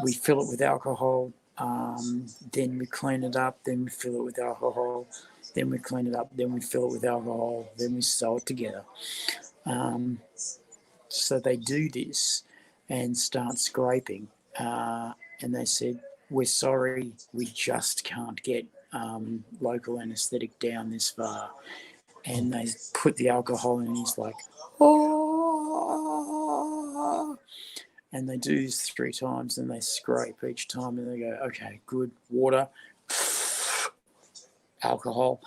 We fill it with alcohol, then we clean it up, then we fill it with alcohol, then we clean it up, then we fill it with alcohol, then we sew it together. So they do this and start scraping, and they said, "We're sorry, we just can't get local anaesthetic down this far." And they put the alcohol in, and he's like, "Oh," and they do this 3 times, and they scrape each time, and they go, "Okay, good, water, alcohol,"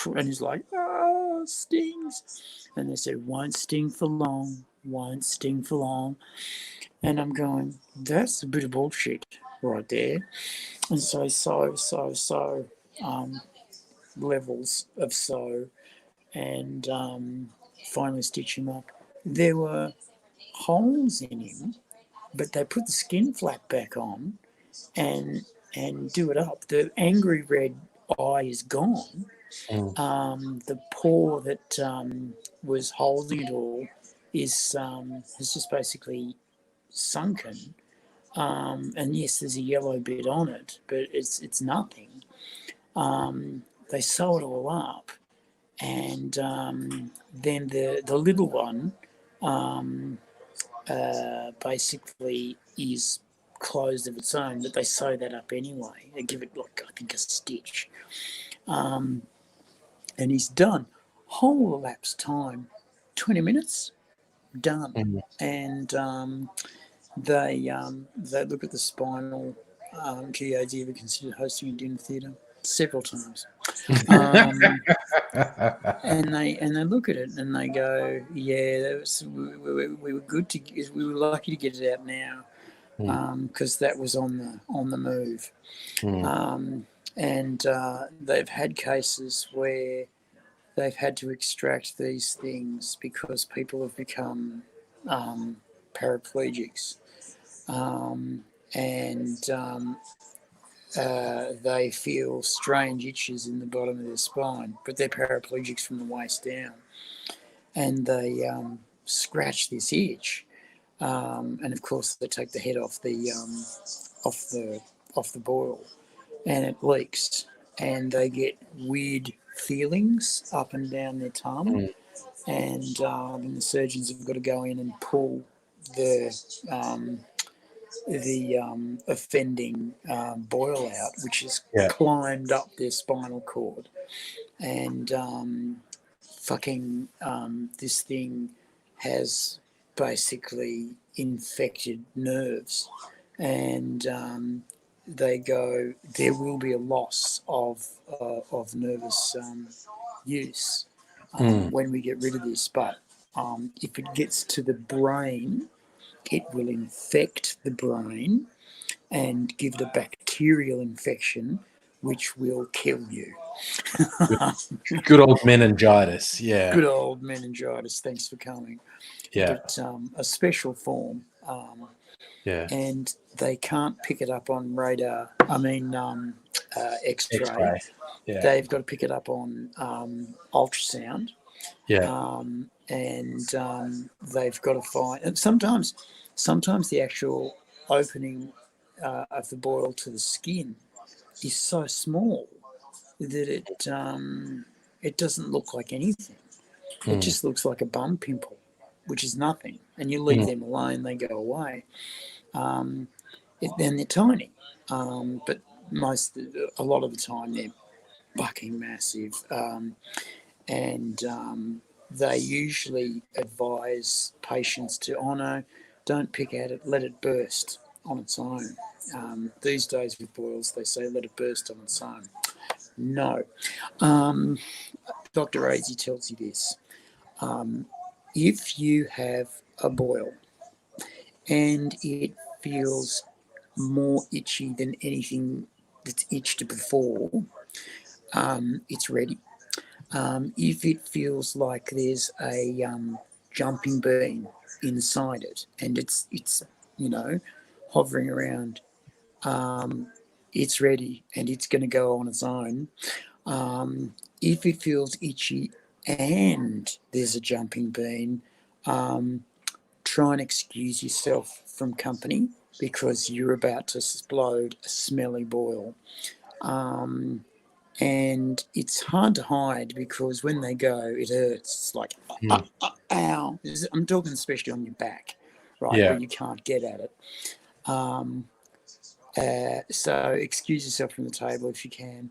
and he's like, "Oh, stings." And they said, "Won't sting for long, won't sting for long." And I'm going, that's a bit of bullshit right there. And so levels of sew, and finally stitch him up. There were holes in him, but they put the skin flap back on and do it up. The angry red eye is gone. The paw that was holding it all is has just basically sunken. And yes, there's a yellow bit on it, but it's nothing. They sew it all up, and then the little one basically is closed of its own, but they sew that up anyway. They give it, like, I think, a stitch, and he's done. Whole elapsed time, 20 minutes, done. And they look at the spinal. Gee, have you ever considered hosting a dinner theatre? Several times. And they look at it, and they go, "Yeah, we were good to, we were lucky to get it out now, because that was on the move." And they've had cases where they've had to extract these things because people have become paraplegics, and they feel strange itches in the bottom of their spine, but they're paraplegics from the waist down, and they scratch this itch, and of course they take the head off the boil, and it leaks, and they get weird feelings up and down their tongue, and the surgeons have got to go in and pull the offending boil out, which has climbed up their spinal cord, and this thing has basically infected nerves, and they go, there will be a loss of nervous use when we get rid of this, but If it gets to the brain, it will infect the brain and give it a bacterial infection, which will kill you. Good old meningitis. Yeah. Good old meningitis. Thanks for coming. Yeah. But a special form. Yeah. And they can't pick it up on radar. X-ray. X-ray. Yeah. They've got to pick it up on ultrasound. Yeah. They've got to find. And sometimes the actual opening of the boil to the skin is so small that it doesn't look like anything. It just looks like a bum pimple, which is nothing. And you leave them alone, they go away. Then they're tiny, but a lot of the time they're fucking massive, and they usually advise patients to, don't pick at it, let it burst on its own. These days with boils, they say let it burst on its own. No. Dr. Azy tells you this. If you have a boil and it feels more itchy than anything that's itched before, it's ready. If it feels like there's a jumping bean inside it and it's hovering around, it's ready and it's going to go on its own. If it feels itchy and there's a jumping bean, try and excuse yourself from company because you're about to explode a smelly boil. And it's hard to hide because when they go, it hurts. It's like, ow. I'm talking especially on your back, right, where you can't get at it. So excuse yourself from the table if you can.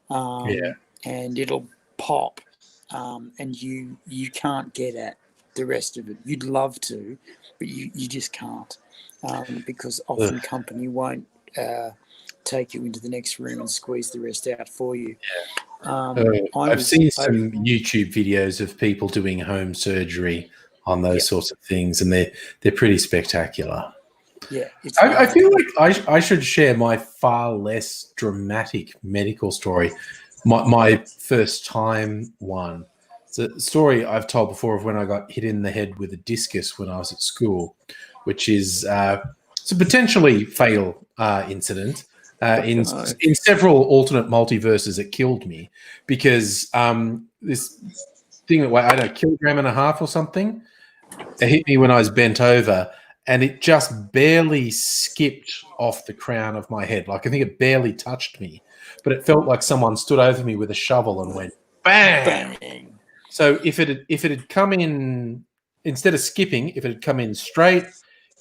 And it'll pop, and you can't get at the rest of it. You'd love to, but you just can't, because often company won't take you into the next room and squeeze the rest out for you. I've seen some YouTube videos of people doing home surgery on those sorts of things, and they're pretty spectacular. Yeah, I feel like I should share my far less dramatic medical story, my first time one. It's a story I've told before of when I got hit in the head with a discus when I was at school, which is it's a potentially fatal incident. In several alternate multiverses, it killed me because this thing that weighed, I don't know, 1.5 kilograms or something, it hit me when I was bent over, and it just barely skipped off the crown of my head. Like I think it barely touched me, but it felt like someone stood over me with a shovel and went bang. Bang. So if it had come in, instead of skipping, if it had come in straight,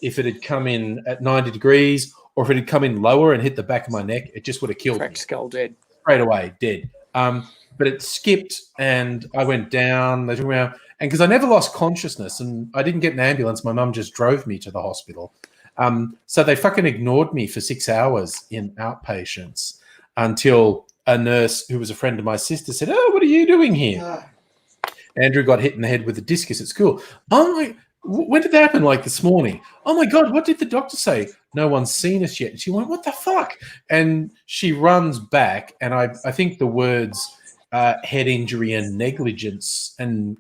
if it had come in at 90 degrees, or if it had come in lower and hit the back of my neck, it just would have killed me. Skull dead. Straight away, dead. But it skipped and I went down. They took me out. And because I never lost consciousness and I didn't get an ambulance, my mum just drove me to the hospital. So they fucking ignored me for 6 hours in outpatients until a nurse who was a friend of my sister said, "Oh, what are you doing here?" Andrew got hit in the head with a discus at school. Oh my, when did that happen? Like this morning. Oh my God, what did the doctor say? No one's seen us yet. And she went, what the fuck? And she runs back, and I think the words head injury and negligence and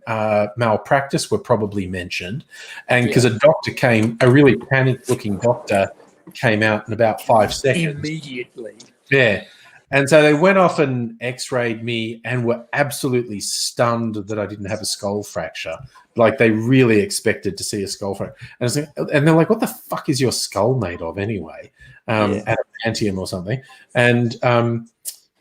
malpractice were probably mentioned. And because a doctor came, a really panicked-looking doctor came out in about 5 seconds. Immediately. Yeah. And so they went off and x-rayed me and were absolutely stunned that I didn't have a skull fracture. Like they really expected to see a skull fracture. And they're like, what the fuck is your skull made of anyway? Adamantium or something. And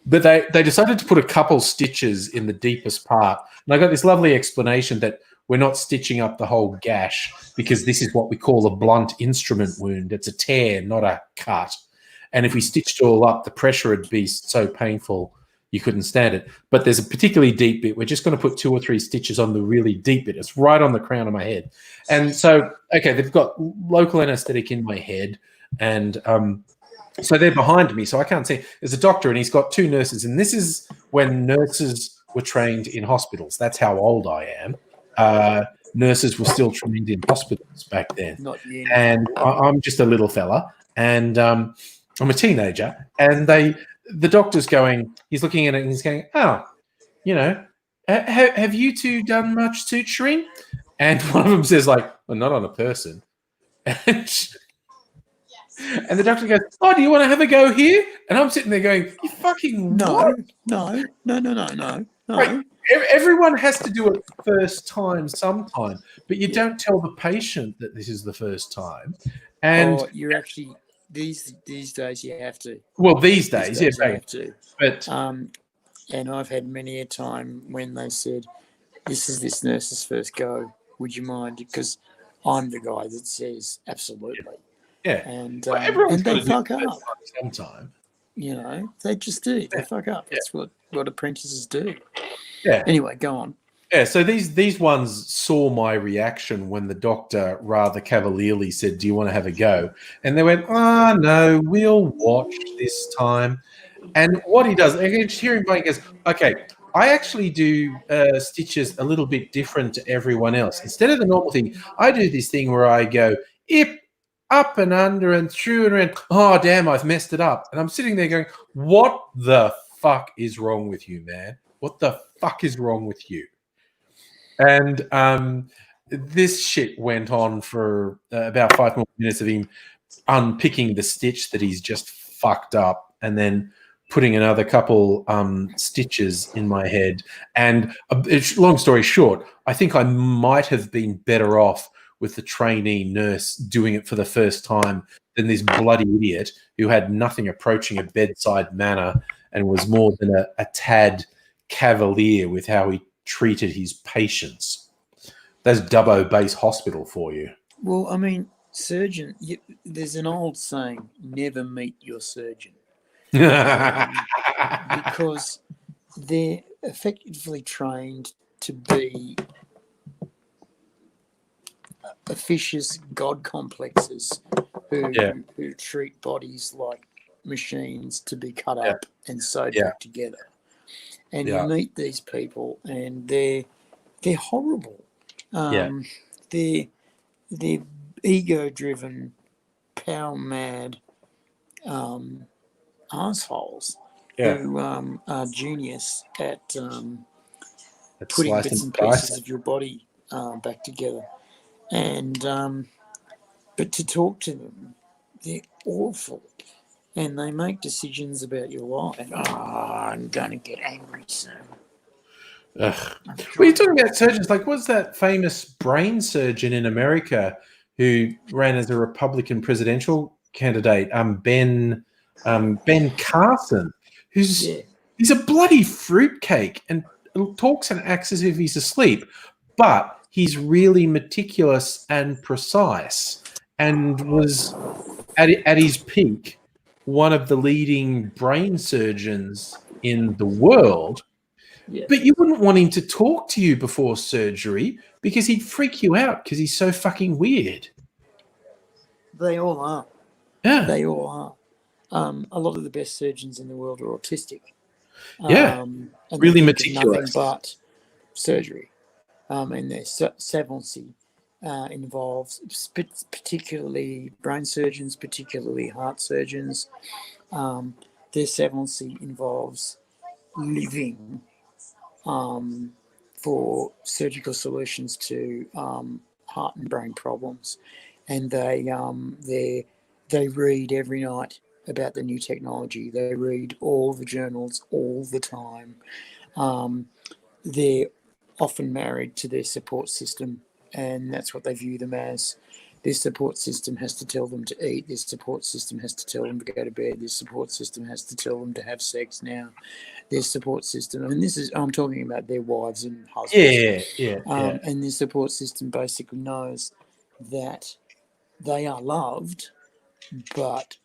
but they decided to put a couple stitches in the deepest part. And I got this lovely explanation that we're not stitching up the whole gash because this is what we call a blunt instrument wound. It's a tear, not a cut. And if we stitched it all up, the pressure would be so painful you couldn't stand it. But there's a particularly deep bit. We're just going to put 2 or 3 stitches on the really deep bit. It's right on the crown of my head. And so, okay, they've got local anesthetic in my head. And so they're behind me, so I can't see. There's a doctor, and he's got 2 nurses. And this is when nurses were trained in hospitals. That's how old I am. nurses were still trained in hospitals back then. Not uni. And I'm just a little fella, and I'm a teenager, and the doctor's going, he's looking at it and he's going, oh, you know, have you two done much suturing? And one of them says, like, well, not on a person. And the doctor goes, oh, do you want to have a go here? And I'm sitting there going, you fucking what? No. Right. Everyone has to do it first time sometime, but you don't tell the patient that this is the first time. And you're actually these days you have to. Well, these days you have to. But and I've had many a time when they said, "This is this nurse's first go. Would you mind?" Because I'm the guy that says absolutely. Yeah. And everyone's they got to do fuck it up. sometime. You know, they just do. They fuck up. That's what apprentices do. Yeah. Anyway, go on. Yeah, so these ones saw my reaction when the doctor rather cavalierly said, do you want to have a go? And they went, oh, no, we'll watch this time. And what he does, I can just hear him going, he goes, okay, I actually do stitches a little bit different to everyone else. Instead of the normal thing, I do this thing where I go, up and under and through and around. Oh, damn, I've messed it up. And I'm sitting there going, what the fuck is wrong with you, man? What the fuck is wrong with you? And this shit went on for about 5 more minutes of him unpicking the stitch that he's just fucked up and then putting another couple stitches in my head. And long story short, I think I might have been better off with the trainee nurse doing it for the first time than this bloody idiot who had nothing approaching a bedside manner and was more than a tad cavalier with how he treated his patients. That's Dubbo Base Hospital for you. Well, I mean, surgeon, there's an old saying, never meet your surgeon. Because they're effectively trained to be officious god complexes who treat bodies like machines to be cut up and sewed back together. And you meet these people and they're horrible. They're ego-driven, power-mad assholes who are genius at putting bits and pieces of your body back together. And but to talk to them, they're awful. And they make decisions about your life. Oh, I'm going to get angry soon. Ugh. Well, you're talking about surgeons. Like, what's that famous brain surgeon in America who ran as a Republican presidential candidate? Ben Carson, he's a bloody fruitcake and talks and acts as if he's asleep, but he's really meticulous and precise, and was at his peak one of the leading brain surgeons in the world. Yeah. But you wouldn't want him to talk to you before surgery because he'd freak you out because he's so fucking weird. They all are. Yeah. They all are. A lot of the best surgeons in the world are autistic. And really meticulous. Nothing but surgery. And their savantcy involves particularly brain surgeons, particularly heart surgeons. Their savantcy involves living for surgical solutions to heart and brain problems, and they read every night about the new technology. They read all the journals all the time. They're often married to their support system, and that's what they view them as. Their support system has to tell them to eat. Their support system has to tell them to go to bed. Their support system has to tell them to have sex now. Their support system, and I'm talking about their wives and husbands. And their support system basically knows that they are loved, but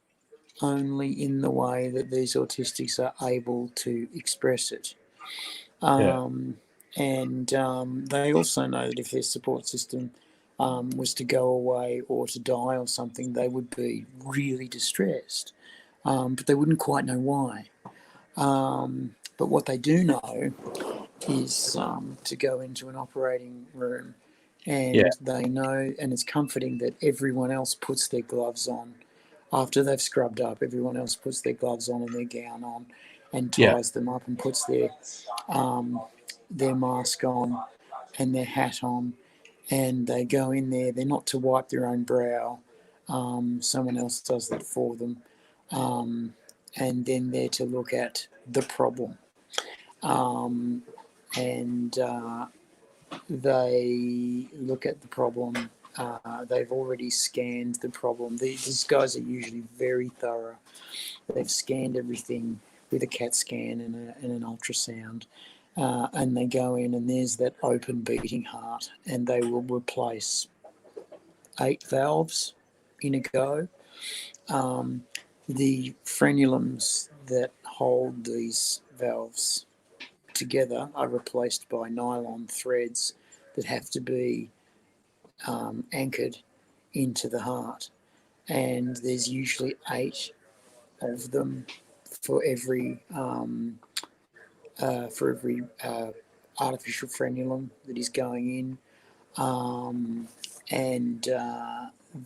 only in the way that these autistics are able to express it. And they also know that if their support system was to go away or to die or something, they would be really distressed, but they wouldn't quite know why. But what they do know is to go into an operating room and they know, and it's comforting that everyone else puts their gloves on after they've scrubbed up. Everyone else puts their gloves on and their gown on, and ties them up and puts their mask on and their hat on, and they go in there. They're not to wipe their own brow. Someone else does that for them, and then they're to look at the problem. And they look at the problem. They've already scanned the problem. These guys are usually very thorough. They've scanned everything with a CAT scan and an ultrasound. And they go in, and there's that open beating heart, and they will replace 8 valves in a go. The frenulums that hold these valves together are replaced by nylon threads that have to be anchored into the heart, and there's usually 8 of them for every artificial frenulum that is going in, and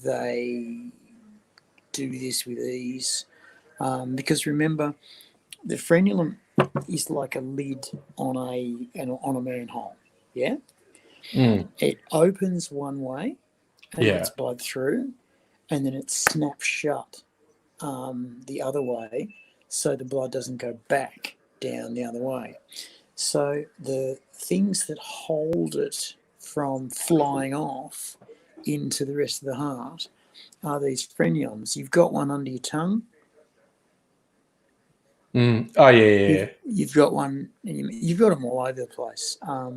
they do this with ease, because remember, the frenulum is like a lid on a manhole. Yeah, it opens one way and lets blood through, and then it snaps shut the other way, so the blood doesn't go back down the other way. So the things that hold it from flying off into the rest of the heart are these frenulums. You've got one under your tongue. Oh, yeah. You've got one. You've got them all over the place. I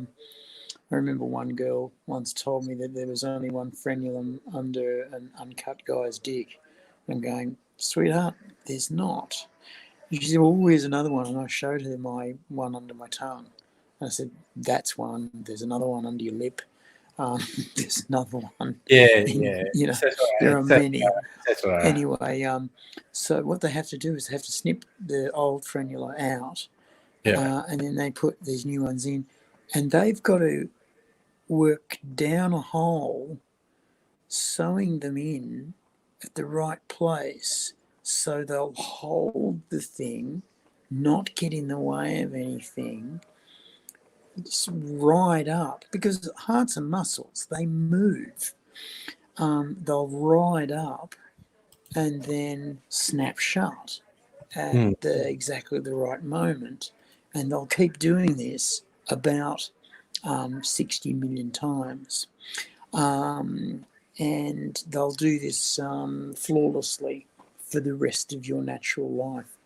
remember one girl once told me that there was only one frenulum under an uncut guy's dick. I'm going, sweetheart, there's not. And she said, well, where's another one? And I showed her my one under my tongue. And I said, that's one. There's another one under your lip. There's another one. Yeah. You know, there are many. Anyway, so what they have to do is they have to snip the old frenula out, and then they put these new ones in, and they've got to work down a hole, sewing them in at the right place so they'll hold the thing, not get in the way of anything. It's right up, because hearts are muscles, they move. They'll ride up and then snap shut at exactly the right moment, and they'll keep doing this about 60 million times, and they'll do this flawlessly for the rest of your natural life,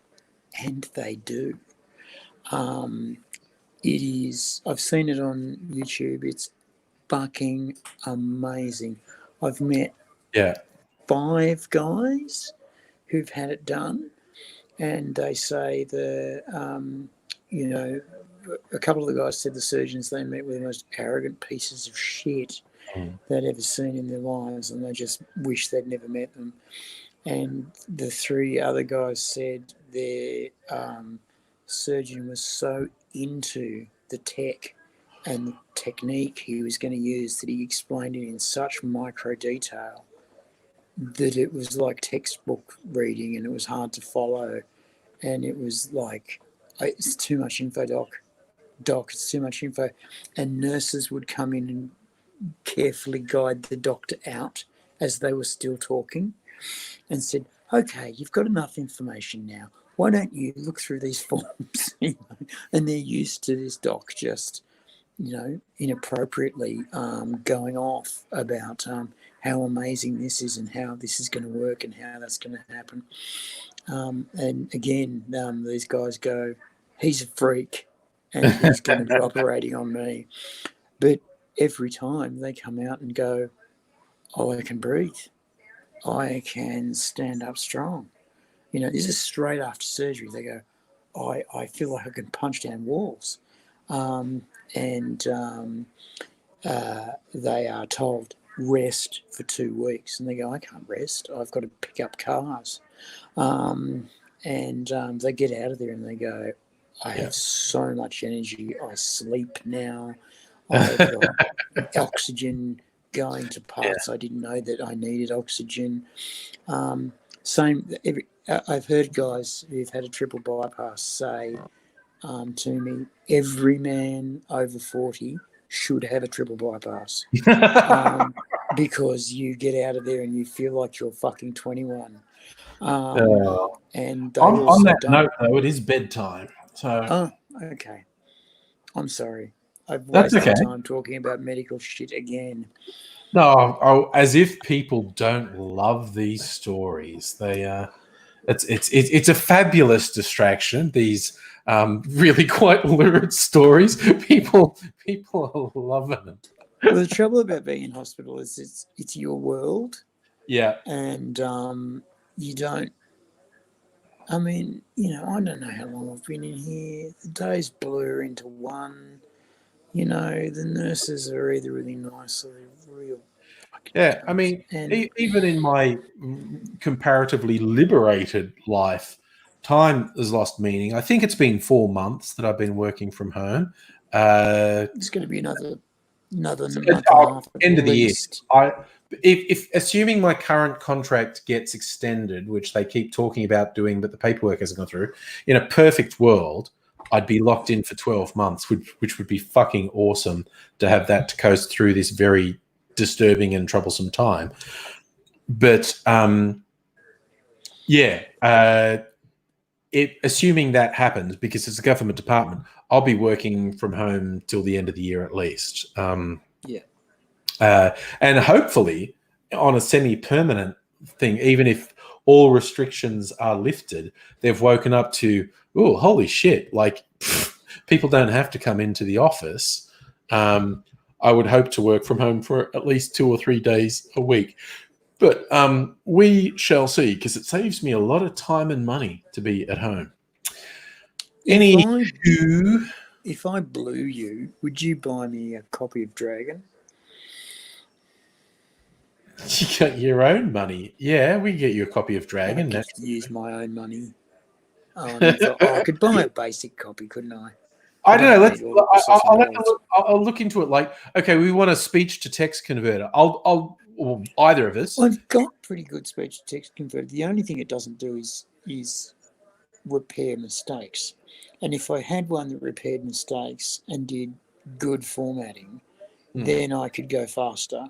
and they do. It is, I've seen it on YouTube, it's fucking amazing. I've met 5 guys who've had it done, and they say a couple of the guys said the surgeons they met were the most arrogant pieces of shit they'd ever seen in their lives, and they just wish they'd never met them. And the 3 other guys said their surgeon was so into the tech and the technique he was going to use that he explained it in such micro detail that it was like textbook reading, and it was hard to follow. And it was like, it's too much info, doc, it's too much info. And nurses would come in and carefully guide the doctor out as they were still talking, and said, okay, you've got enough information now. Why don't you look through these forms? And they're used to this doc just, inappropriately going off about how amazing this is and how this is going to work and how that's going to happen. And again, these guys go, he's a freak and he's going to be operating on me. But every time they come out and go, oh, I can breathe. I can stand up strong. This is straight after surgery. They go, I feel like I can punch down walls. They are told, rest for 2 weeks. And they go, I can't rest. I've got to pick up cars. They get out of there and they go, I have so much energy. I sleep now. I've got oxygen going to parts I didn't know that I needed oxygen. I've heard guys who've had a triple bypass say to me, every man over 40 should have a triple bypass because you get out of there and you feel like you're fucking 21. And they also on that don't. note, though, it is bedtime. So Oh, okay. I'm sorry. I've that's wasted okay. time talking about medical shit again. No, as if people don't love these stories. It's a fabulous distraction. These really quite lurid stories. People are loving them. Well, the trouble about being in hospital is it's your world. Yeah. And you don't. I mean, I don't know how long I've been in here. The days blur into one. The nurses are either really nice or they're real. Yeah, I mean, even in my comparatively liberated life, time has lost meaning. I think it's been 4 months that I've been working from home. It's going to be another month and a half at end of the year. least. If assuming my current contract gets extended, which they keep talking about doing, but the paperwork hasn't gone through, in a perfect world, I'd be locked in for 12 months, which would be fucking awesome to have that to coast through this very disturbing and troublesome time. But assuming that happens, because it's a government department, I'll be working from home till the end of the year at least. And hopefully on a semi-permanent thing, even if all restrictions are lifted, they've woken up to, oh, holy shit, like people don't have to come into the office. I would hope to work from home for at least 2 or 3 days a week. But we shall see, because it saves me a lot of time and money to be at home. If I blew you, would you buy me a copy of Dragon? You got your own money. Yeah, we can get you a copy of Dragon. I could use my own money. I could buy a basic copy, couldn't I? I don't know. I'll look into it. Like, okay, we want a speech to text converter. Or either of us. I've got pretty good speech to text converter. The only thing it doesn't do is repair mistakes. And if I had one that repaired mistakes and did good formatting, then I could go faster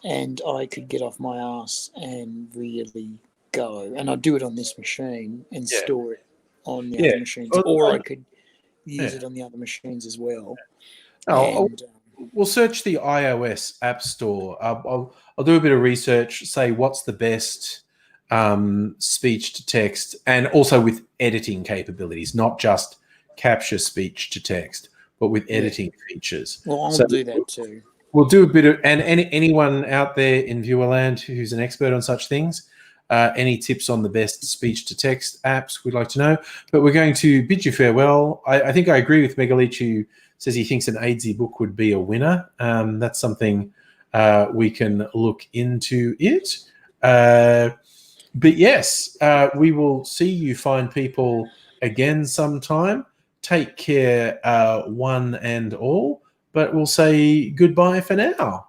and I could get off my ass and really go. And I'd do it on this machine and store it on the other machines. Or I could use it on the other machines as well. We'll search the iOS App Store. I'll do a bit of research, say what's the best speech to text, and also with editing capabilities, not just capture speech to text, but with editing features. Well, I'll do that too. We'll do a bit of, and anyone out there in Viewerland who's an expert on such things, any tips on the best speech to text apps, we'd like to know. But we're going to bid you farewell. I think I agree with Megalich, who says he thinks an AIDSy book would be a winner. That's something we can look into it. But yes, we will see you fine people again sometime. Take care, one and all. But we'll say goodbye for now.